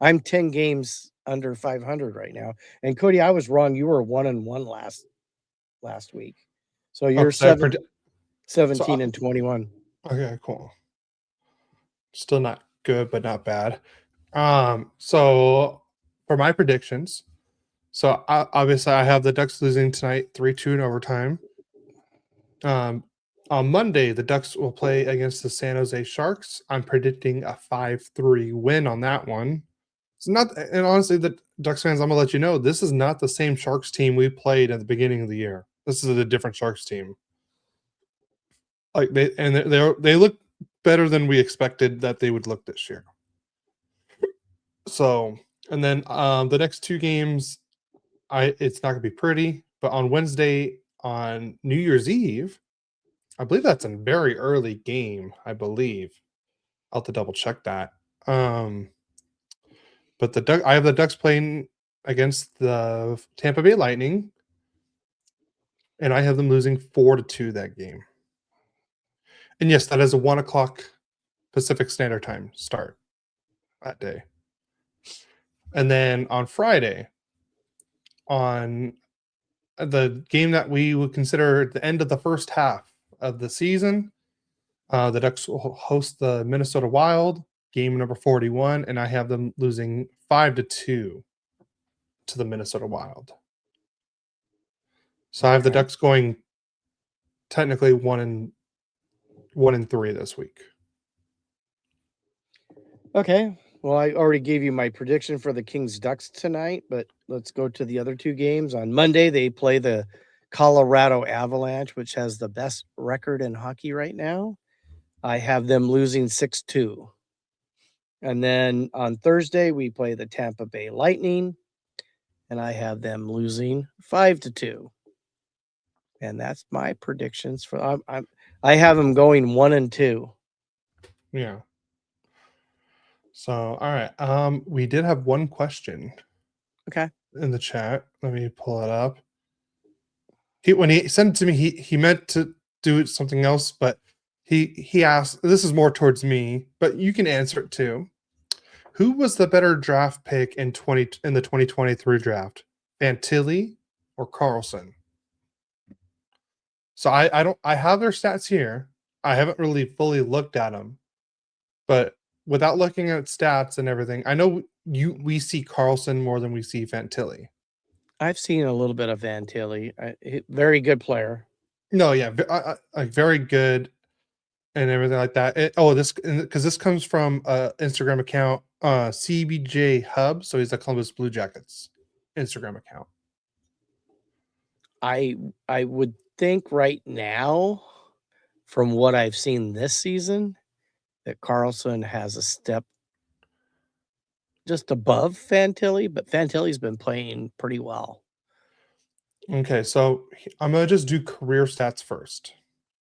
I'm 10 games under 500 right now. And Cody, I was wrong. You were 1-1 last week. So you're 17 and 21. Okay, cool. Still not good, but not bad. So for my predictions, so obviously I have the Ducks losing tonight 3-2 in overtime. On Monday, the Ducks will play against the San Jose Sharks. I'm predicting a 5-3 win on that one. It's not, and honestly, the Ducks fans, I'm gonna let you know, this is not the same Sharks team we played at the beginning of the year. This is a different Sharks team. Like they look better than we expected that they would look this year. So, and then the next 2 games, it's not gonna be pretty. But on Wednesday, on New Year's Eve, I believe that's a very early game. I believe I'll have to double check that. But I have the Ducks playing against the Tampa Bay Lightning, and I have them losing 4-2 that game. And yes, that is a 1:00 Pacific Standard Time start that day. And then on Friday, on the game that we would consider the end of the first half of the season, the Ducks will host the Minnesota Wild, game number 41, and I have them losing 5-2 to the Minnesota Wild. So I have the Ducks going technically 1-3 this week. Okay. Well, I already gave you my prediction for the Kings Ducks tonight, but let's go to the other 2 games. On Monday, they play the Colorado Avalanche, which has the best record in hockey right now. I have them losing 6-2. And then on Thursday, we play the Tampa Bay Lightning, and I have them losing 5-2. And that's my predictions for I have them going 1-2. Yeah. So, all right. We did have one question. Okay. In the chat. Let me pull it up. When he sent it to me, he meant to do something else, but he asked, this is more towards me, but you can answer it too. Who was the better draft pick in the 2023 draft? Fantilli or Carlsson? So I have their stats here. I haven't really fully looked at them, but without looking at stats and everything, I know we see Carlsson more than we see Fantilli. I've seen a little bit of Fantilli. Very good player. No, yeah, very good. and everything like that. Because this comes from Instagram account CBJ Hub, so he's the Columbus Blue Jackets Instagram account. I would think right now, from what I've seen this season, that Carlsson has a step just above Fantilli, but Fantilli's been playing pretty well. Okay, so I'm gonna just do career stats first.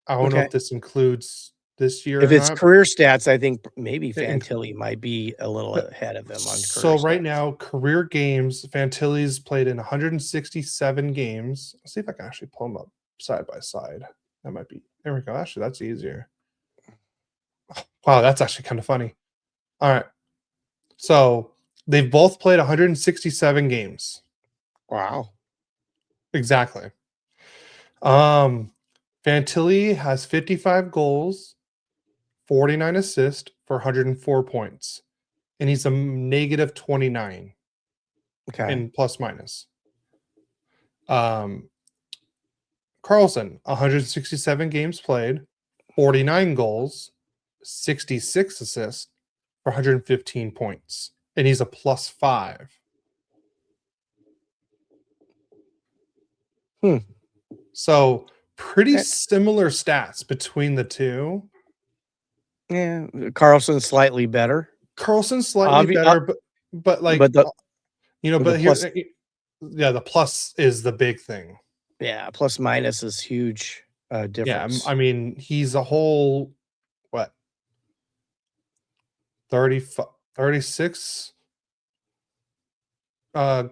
I don't know Okay. if this includes this year If or it's not. career stats, I think maybe It inc- Fantilli might be a little but- ahead of him on So career right stats. now, career games, Fantilli's played in 167 games. Let's see if I can actually pull them up side by side. That might be there. We go. Actually, that's easier. Wow, that's actually kind of funny. All right, so they've both played 167 games. Wow. Exactly. Fantilli has 55 goals, 49 assists for 104 points, and he's a negative 29 Okay. in plus minus. Carlsson, 167 games played, 49 goals, 66 assists for 115 points, and he's a plus 5. So pretty similar stats between the two. Yeah, Carlson's slightly better. Carlson's slightly better, but like but the but here, plus, the plus is the big thing. yeah, plus minus is huge Yeah, difference. I mean, he's a whole what 36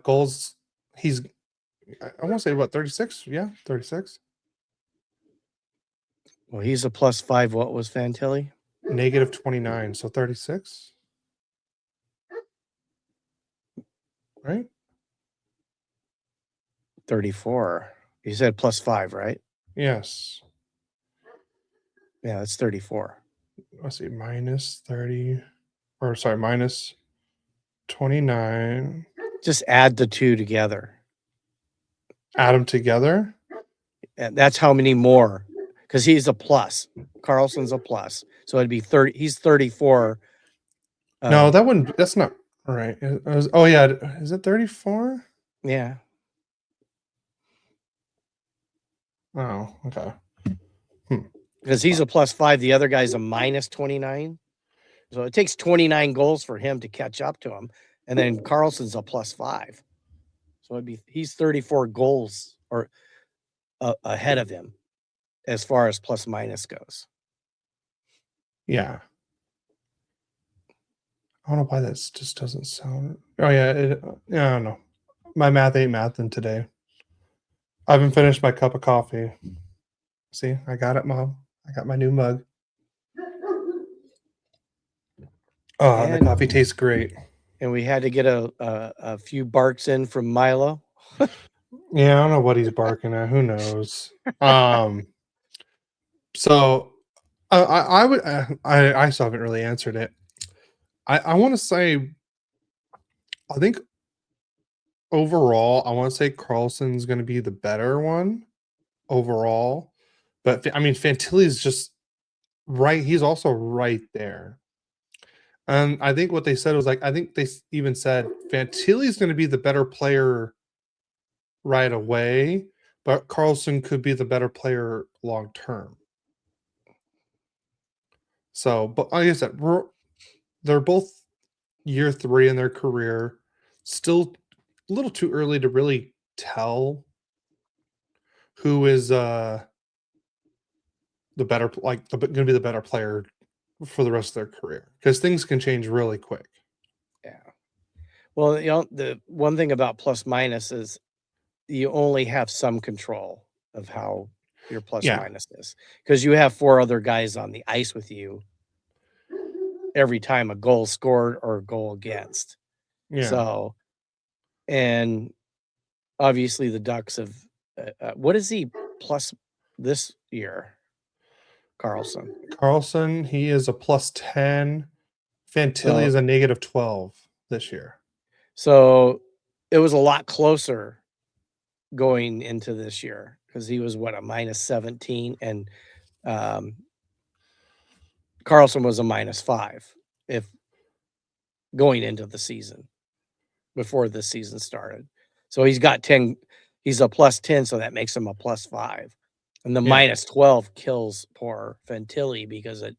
goals. He's I want to say what 36? Yeah, 36. Well, he's a plus 5. What was Fantilli? Negative 29, so 36. Right? 34. You said plus 5, right? Yes. Yeah, that's 34. Let's see, minus 30, or sorry, minus 29. Just add the two together. Add them together. And that's how many more, because he's a plus. Carlson's a plus. So it'd be 30. He's 34. No, that's not right. Oh, yeah. Is it 34? Yeah. Oh, okay. Because he's a plus 5. The other guy's a minus 29. So it takes 29 goals for him to catch up to him. And then Carlson's a plus 5. So he's 34 goals or ahead of him as far as plus minus goes. Yeah. I don't know why that just doesn't sound. Oh, yeah. Yeah, I don't know. My math ain't mathing today. I haven't finished my cup of coffee. See, I got it, Mom. I got my new mug. Oh, the coffee tastes great. And we had to get a few barks in from Milo. Yeah, I don't know what he's barking at. Who knows? So I still haven't really answered it. I want to say, I think overall, I want to say Carlson's going to be the better one overall. But I mean, Fantilli's just right. He's also right there. And I think what they said was like, I think they even said Fantilli's going to be the better player right away, but Carlsson could be the better player long term. So, but like I said, they're both year 3 in their career. Still a little too early to really tell who is the better, going to be the better player for the rest of their career, because things can change really quick. Yeah. Well, the one thing about plus minus is you only have some control of how your plus minus is, because you have 4 other guys on the ice with you every time a goal scored or a goal against. Yeah. So, and obviously the Ducks have, what is he plus this year? Carlsson, he is a plus 10. Fantilli is a negative 12 this year. So it was a lot closer going into this year, because he was a minus 17, and Carlsson was a -5 if going into the season before the season started. So he's got 10. He's a +10, so that makes him a +5. And the Yeah. -12 kills poor Fantilli because I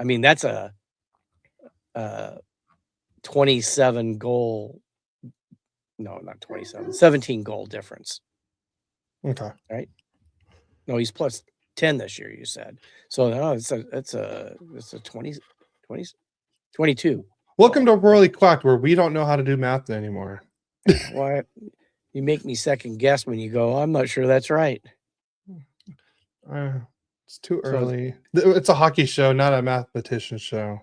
mean, that's a 27 goal. No, not 27, 17 goal difference. Okay. Right? No, he's +10 this year, you said. So no, it's a 20, 22. Welcome to Whirly Quack, where we don't know how to do math anymore. Why you make me second guess when you go, I'm not sure that's right. It's too So early. It's a hockey show, not a mathematician show.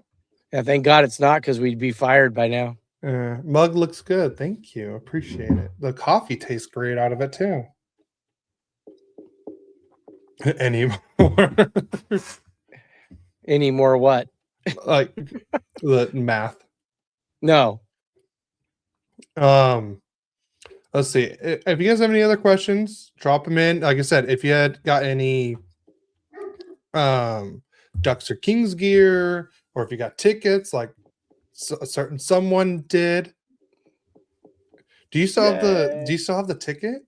yeah, thank God it's not, because we'd be fired by now. Mug looks good. Thank you. Appreciate it. The coffee tastes great out of it too. Anymore. Any more what? Like the math. No. Let's see. If you guys have any other questions, drop them in. Like I said, if you had got any Ducks or Kings gear, or if you got tickets, like a certain someone did. Do you still have the ticket?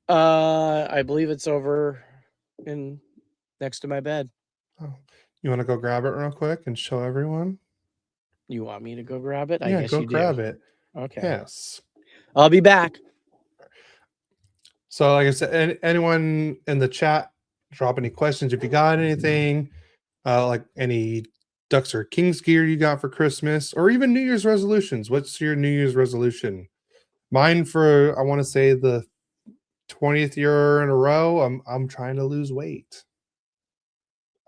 I believe it's over next to my bed. Oh, you want to go grab it real quick and show everyone? You want me to go grab it? I Yeah, guess go you grab do. it. Okay. Yes. I'll be back. So, like I said, anyone in the chat, drop any questions if you got anything, like any Ducks or Kings gear you got for Christmas, or even New Year's resolutions. What's your New Year's resolution? Mine, for I want to say the 20th year in a row, I'm trying to lose weight.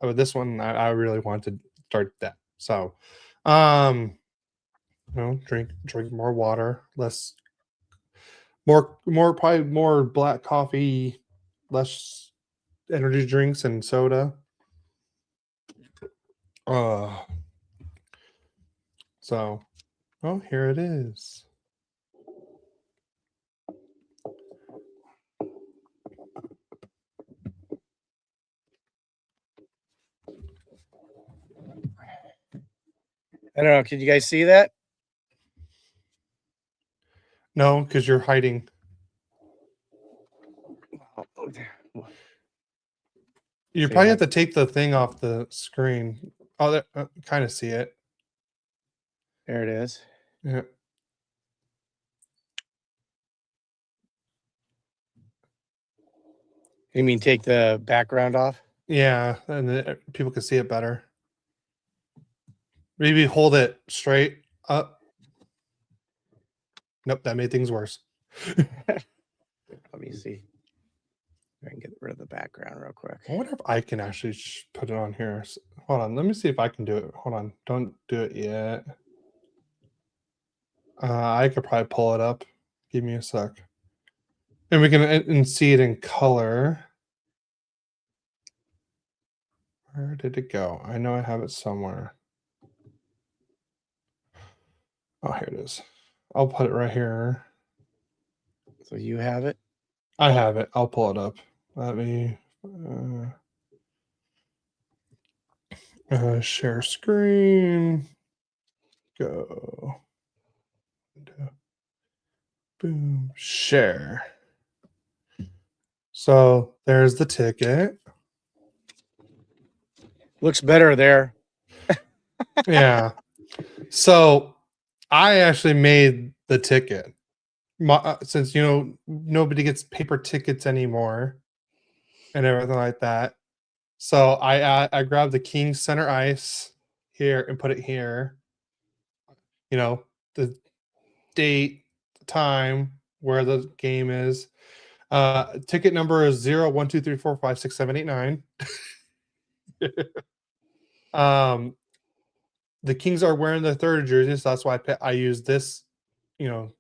Oh, this one I really want to start that. So, drink more water, probably more black coffee, less energy drinks and soda. So, oh, here it is. I don't know. Can you guys see that? No, because you're hiding. You probably have to take the thing off the screen. Oh, kind of see it. There it is. Yeah. You mean take the background off? Yeah, and then people can see it better. Maybe hold it straight up. Nope, that made things worse. Let me see. I can get rid of the background real quick. I wonder if I can actually put it on here. Hold on, let me see if I can do it. Hold on, don't do it yet. I could probably pull it up. Give me a sec. And we can see it in color. Where did it go? I know I have it somewhere. Oh, here it is. I'll put it right here. So you have it? I have it. I'll pull it up. Let me share screen. Go. Boom. Share. So there's the ticket. Looks better there. Yeah. So I actually made the ticket. Since nobody gets paper tickets anymore and everything like that. So I grabbed the King center ice here and put it here. The date, the time, where the game is. Ticket number is 012345678 9. The Kings are wearing their third jersey, so that's why I use this,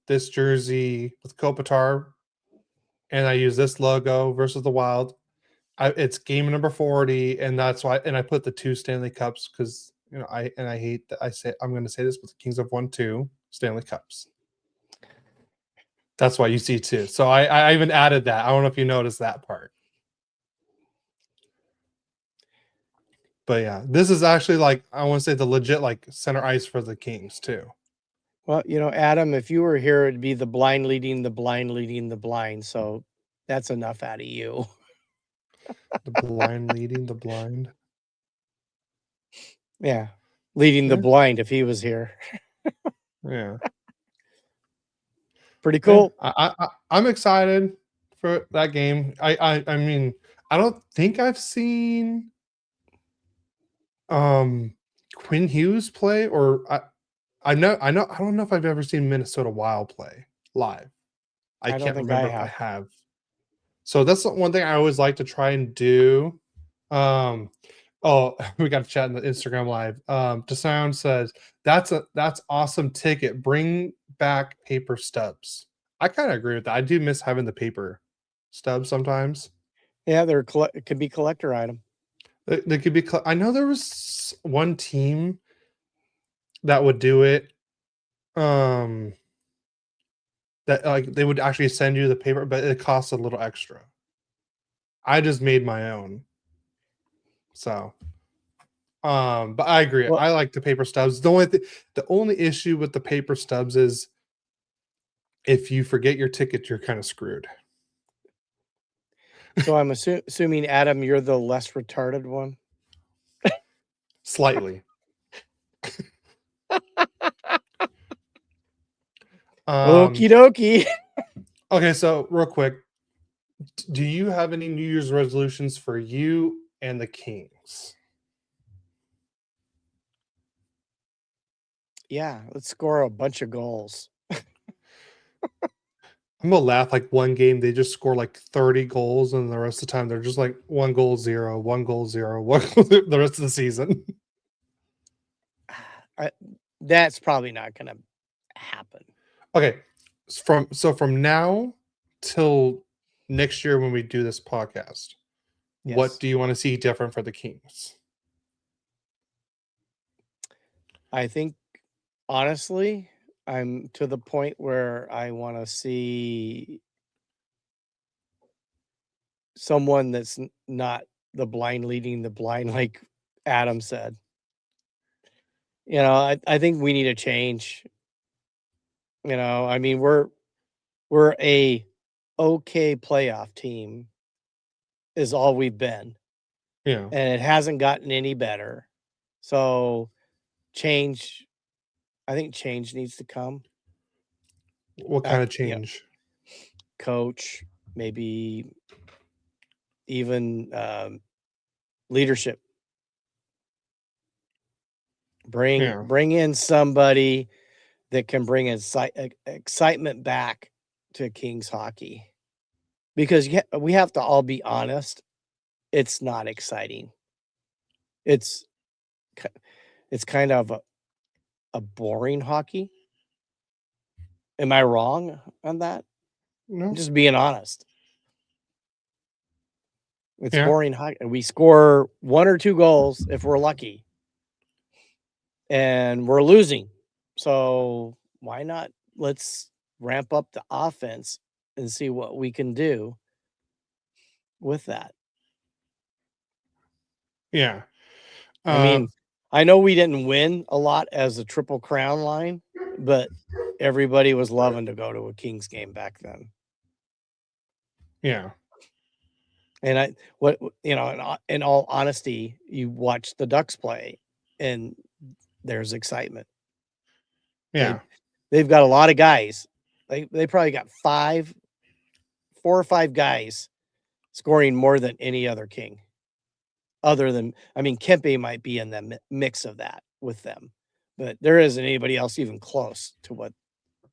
this jersey with Kopitar, and I use this logo versus the Wild. It's game number 40, and that's why. And I put the 2 Stanley Cups because I hate that I'm going to say this, but the Kings have won 2 Stanley Cups. That's why you see 2. So I even added that. I don't know if you noticed that part. But yeah, this is actually like I want to say the legit like center ice for the Kings too. Well, Adam, if you were here, it'd be the blind leading the blind leading the blind. So that's enough out of you. The blind leading the blind. Yeah. Leading the Yeah. blind if he was here. Yeah. Pretty cool. I'm excited for that game. I mean, I don't think I've seen Quinn Hughes play, or I don't know if I've ever seen Minnesota Wild play live. I I don't can't think I remember if I have. have. So that's the one thing I always like to try and do. Oh, we got a chat in the Instagram live. DeSound says that's awesome ticket. Bring back paper stubs. I kind of agree with that. I do miss having the paper stubs sometimes. Yeah, it could be collector item. They could be. I know there was one team that would do it. That like they would actually send you the paper, but it costs a little extra. I just made my own. So, but I agree. Well, I like the paper stubs. The only issue with the paper stubs is if you forget your ticket, you're kind of screwed. so I'm assuming, Adam, you're the less retarded one. Slightly. Okie dokie. Okay, so real quick, do you have any New Year's resolutions for you and the Kings? Yeah, let's score a bunch of goals. I'm gonna laugh like one game they just score like 30 goals, and the rest of the time they're just like 1-0, 1-0, 1 goal the rest of the season. That's probably not going to happen. Okay, from now till next year when we do this podcast, Yes. what do you want to see different for the Kings? I think, honestly, I'm to the point where I want to see someone that's not the blind leading the blind, like Adam said. I think we need a change. I mean, we're a okay playoff team is all we've been, Yeah. and it hasn't gotten any better. So change, I think change needs to come. What kind of change? Coach, maybe even leadership. Bring in somebody that can bring excitement back to Kings hockey, because we have to all be honest, it's not exciting. It's kind of a boring hockey. Am I wrong on that? No. I'm just being honest. It's Yeah. boring hockey. We score 1 or 2 goals if we're lucky, and we're losing. So why not? Let's ramp up the offense and see what we can do with that. Yeah. I mean, I know we didn't win a lot as a Triple Crown line, but everybody was loving to go to a Kings game back then. Yeah. And in all honesty, you watch the Ducks play and there's excitement. Yeah. They've got a lot of guys. They probably got 4 or 5 guys scoring more than any other King. Other than, I mean, Kempe might be in the mix of that with them, but there isn't anybody else even close to what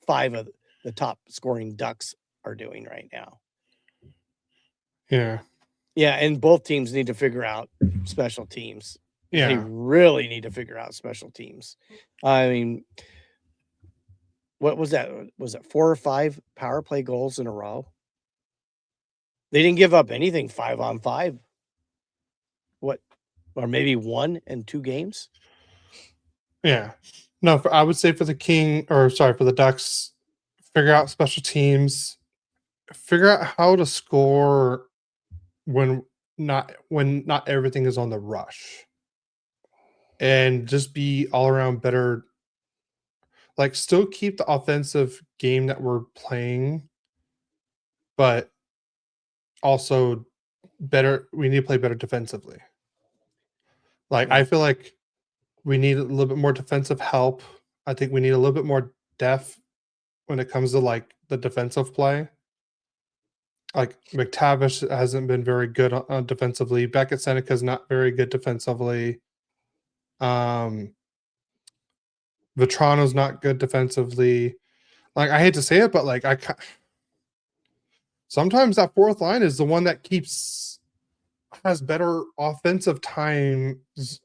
5 of the top scoring Ducks are doing right now. Yeah. Yeah, and both teams need to figure out special teams. Yeah. They really need to figure out special teams. I mean, what was that? Was it 4 or 5 power play goals in a row? They didn't give up anything 5-on-5. What, or maybe 1 in 2 games? Yeah. No, I would say for the for the Ducks, figure out special teams, figure out how to score when not everything is on the rush. and just be all around better. Like, still keep the offensive game that we're playing, but also better. We need to play better defensively. Like, I feel like we need a little bit more defensive help. I think we need a little bit more depth when it comes to like the defensive play. Like, McTavish hasn't been very good on defensively. Beckett Seneca's not very good defensively. Vetrano's not good defensively. Like, I hate to say it, but like sometimes that fourth line is the one that has better offensive times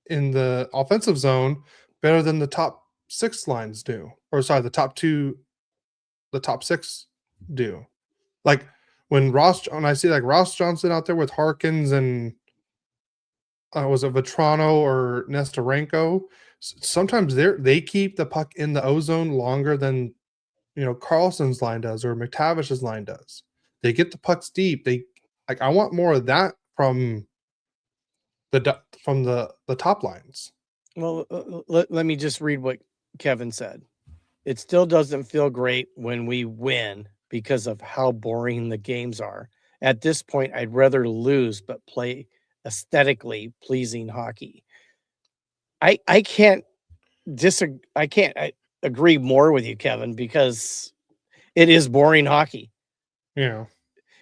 in the offensive zone, better than the top 6 lines do. Or sorry, the top 6 do. Like, when I see like Ross Johnson out there with Harkins and was it Vetrano or Nestorenko? Sometimes they keep the puck in the O zone longer than Carlson's line does or McTavish's line does. They get the pucks deep. I want more of that from the top lines. Well, let me just read what Kevin said. It still doesn't feel great when we win because of how boring the games are. At this point, I'd rather lose but play aesthetically pleasing hockey. I can't disagree. I agree more with you, Kevin, because it is boring hockey. Yeah.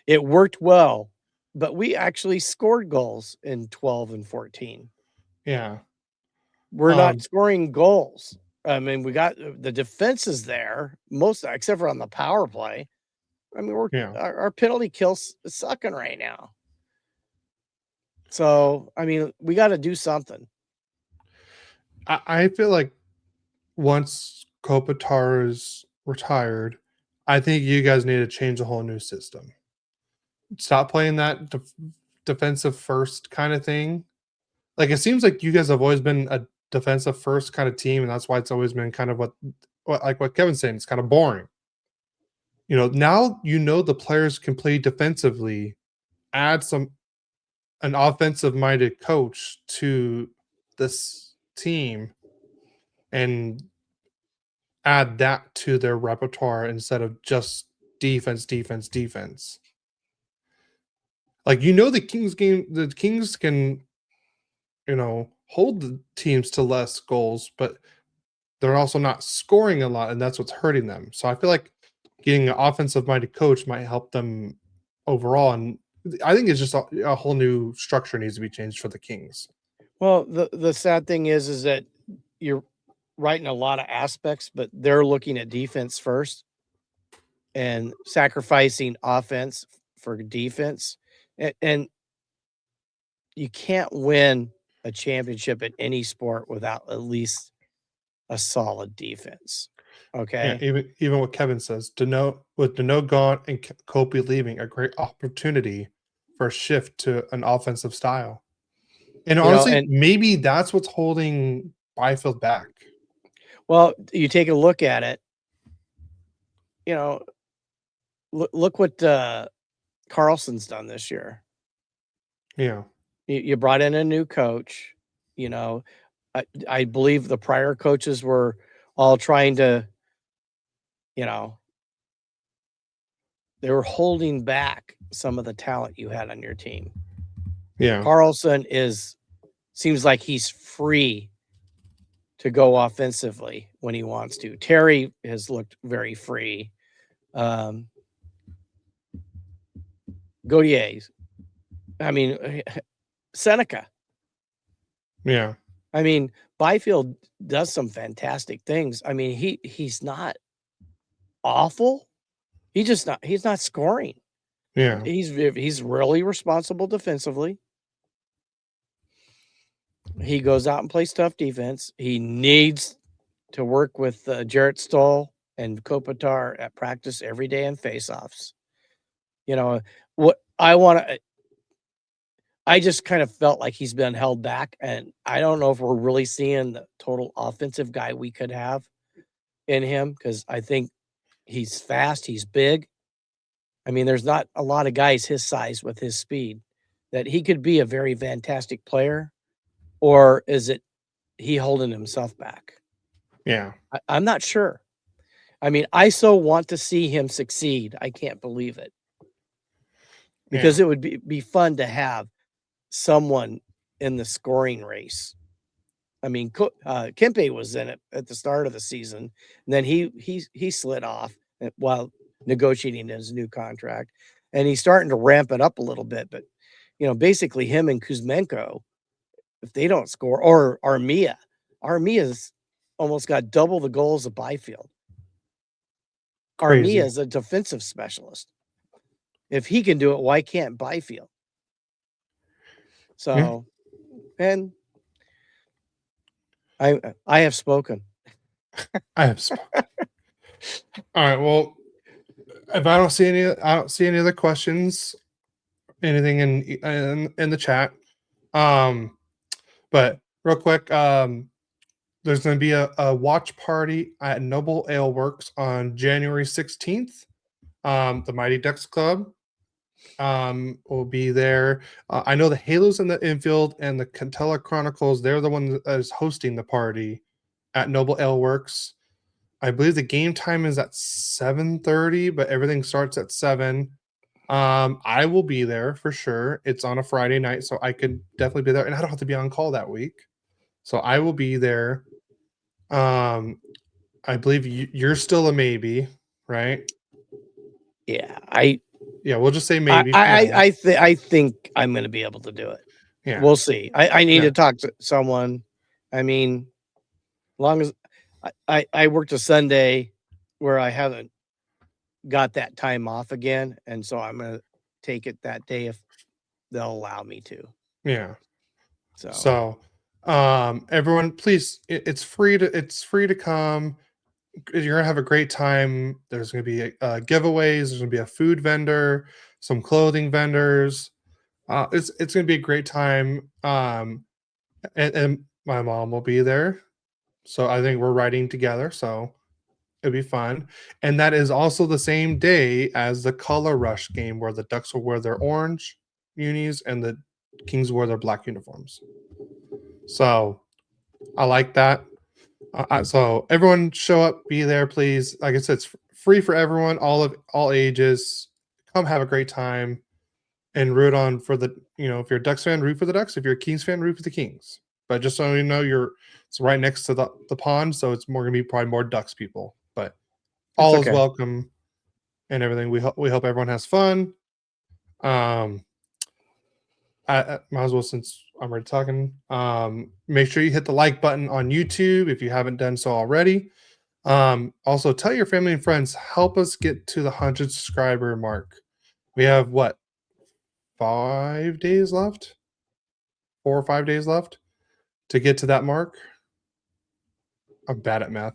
It worked well, but we actually scored goals in 12 and 14. Yeah. We're not scoring goals. I mean, we got the defense is there, most except for on the power play. I mean, our penalty kill's sucking right now. So, I mean, we got to do something. I feel like once Kopitar is retired, I think you guys need to change a whole new system. Stop playing that defensive first kind of thing. Like, it seems like you guys have always been a defensive first kind of team, and that's why it's always been kind of what Kevin's saying. It's kind of boring. Now the players can play defensively. Add an offensive minded coach to this team, and add that to their repertoire instead of just defense. Like, the Kings can hold the teams to less goals, but they're also not scoring a lot, and that's what's hurting them. So I feel like getting an offensive-minded coach might help them overall, and I think it's just a whole new structure needs to be changed for the Kings. Well, the sad thing is that you're right in a lot of aspects, but they're looking at defense first and sacrificing offense for defense, and you can't win a championship in any sport without at least a solid defense. Okay. Yeah, even what Kevin says, with Deneau gone and Kopi leaving, a great opportunity for a shift to an offensive style. And honestly, maybe that's what's holding Byfield back. Well, you take a look at it. Look what Carlson's done this year. Yeah. You brought in a new coach. I believe the prior coaches were all trying to, they were holding back some of the talent you had on your team. Yeah. Carlsson seems like he's free to go offensively when he wants to. Terry has looked very free. Gaudier's. I mean, Seneca. Yeah. I mean, Byfield does some fantastic things. I mean, he's not awful. He's not scoring. Yeah. He's really responsible defensively. He goes out and plays tough defense. He needs to work with Jarrett Stoll and Kopitar at practice every day in faceoffs. What I just kind of felt like he's been held back, and I don't know if we're really seeing the total offensive guy we could have in him, because I think he's fast, he's big. I mean, there's not a lot of guys his size with his speed that he could be a very fantastic player. or is it he holding himself back? Yeah. I'm not sure. I mean, I so want to see him succeed. I can't believe it, because Yeah. it would be fun to have someone in the scoring race. I mean, Kempe was in it at the start of the season, and then he slid off while negotiating his new contract, and he's starting to ramp it up a little bit. But basically, him and Kuzmenko, if they don't score, or Armia's almost got double the goals of Byfield. Crazy. Armia is a defensive specialist. If he can do it, why can't Byfield? So, and I have spoken. I have spoken. All right. Well, if I don't see any other questions, anything in the chat. But real quick, there's going to be a watch party at Noble Ale Works on January 16th. The Mighty Ducks Club will be there. I know the Halos in the infield and the Cantella Chronicles, they're the one that is hosting the party at Noble Ale Works. I believe the game time is at 7:30, but everything starts at 7. I will be there for sure. It's on a Friday night, so I could definitely be there, and I don't have to be on call that week. So I will be there. I believe you're still a maybe, right? Yeah, we'll just say maybe. For now. I think I'm going to be able to do it. Yeah, We'll see. I need Yeah. to talk to someone. I mean, long as I worked a Sunday where I haven't got that time off again, and so I'm going to take it that day if they'll allow me to. yeah. So, Everyone, please, it's free to come. You're gonna have a great time. There's gonna be giveaways. There's gonna be a food vendor, some clothing vendors. It's gonna be a great time. And my mom will be there, so I think we're riding together. So it'll be fun. And that is also the same day as the Color Rush game, where the Ducks will wear their orange unis and the Kings wear their black uniforms. So I like that. So everyone show up, be there, please. Like I said, it's free for everyone, all ages. Come have a great time and root on for the, if you're a Ducks fan, root for the Ducks. If you're a Kings fan, root for the Kings. But just so you know, it's right next to the pond, so it's more gonna be probably more Ducks people. But all is welcome and everything. We hope everyone has fun. I might as well, since I'm already talking. Make sure you hit the like button on YouTube if you haven't done so already. Also, tell your family and friends. Help us get to the 100 subscriber mark. We have 5 days left? 4 or 5 days left to get to that mark. I'm bad at math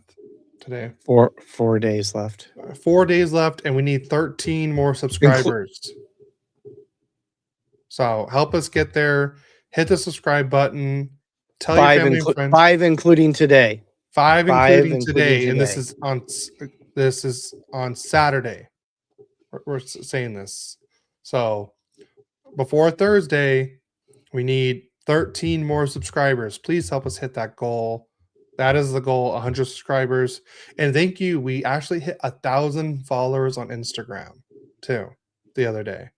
today. 4 days left. 4 days left, and we need 13 more subscribers. So help us get there. Hit the subscribe button. Tell your family and friends. 5 including today. 5 including today, and this is on Saturday. We're saying this. So before Thursday, we need 13 more subscribers. Please help us hit that goal. That is the goal, 100 subscribers. And thank you. We actually hit 1,000 followers on Instagram too the other day.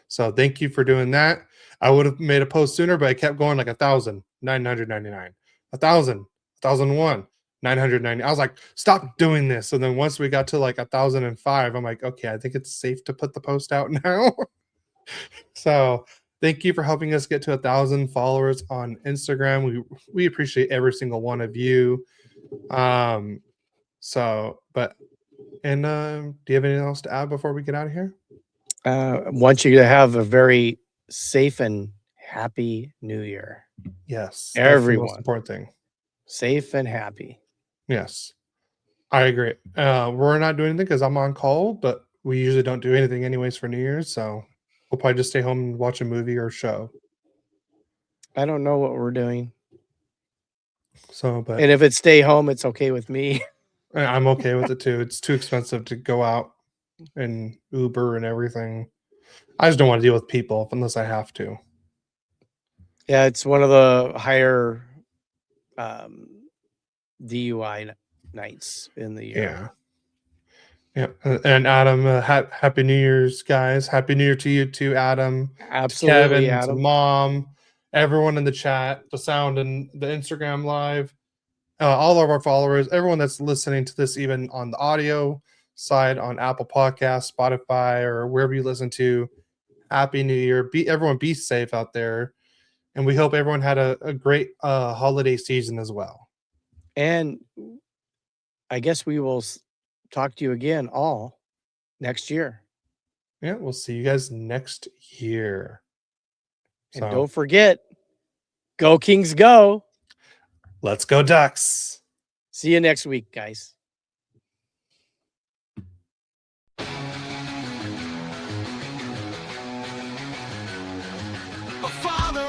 So thank you for doing that. I would have made a post sooner, but I kept going like 1,000, 999, 1,000, 1,001, 990. I was like, stop doing this. So then once we got to like 1,005, I'm like, okay, I think it's safe to put the post out now. So thank you for helping us get to 1,000 followers on Instagram. We appreciate every single one of you. Do you have anything else to add before we get out of here? I want you to have a very safe and happy New Year. Yes, everyone. That's the most important thing. Safe and happy. Yes, I agree. We're not doing anything because I'm on call, but we usually don't do anything anyways for New Year's, so we'll probably just stay home and watch a movie or show. I don't know what we're doing. So, but and if it's stay home, it's okay with me. I'm okay with it too. It's too expensive to go out and Uber and everything. I just don't want to deal with people unless I have to. Yeah, it's one of the higher DUI nights in the year. Yeah. And Adam, happy New Year's, guys. Happy New Year to you too, Adam. Absolutely, To Kevin, to Adam. Mom, everyone in the chat, the sound and the Instagram live, all of our followers, everyone that's listening to this, even on the audio side on Apple Podcasts, Spotify, or wherever you listen to. Happy New Year. Everyone be safe out there. And we hope everyone had a great holiday season as well. And I guess we will talk to you again all next year. Yeah, we'll see you guys next year. And don't forget, go Kings go. Let's go Ducks. See you next week, guys. A father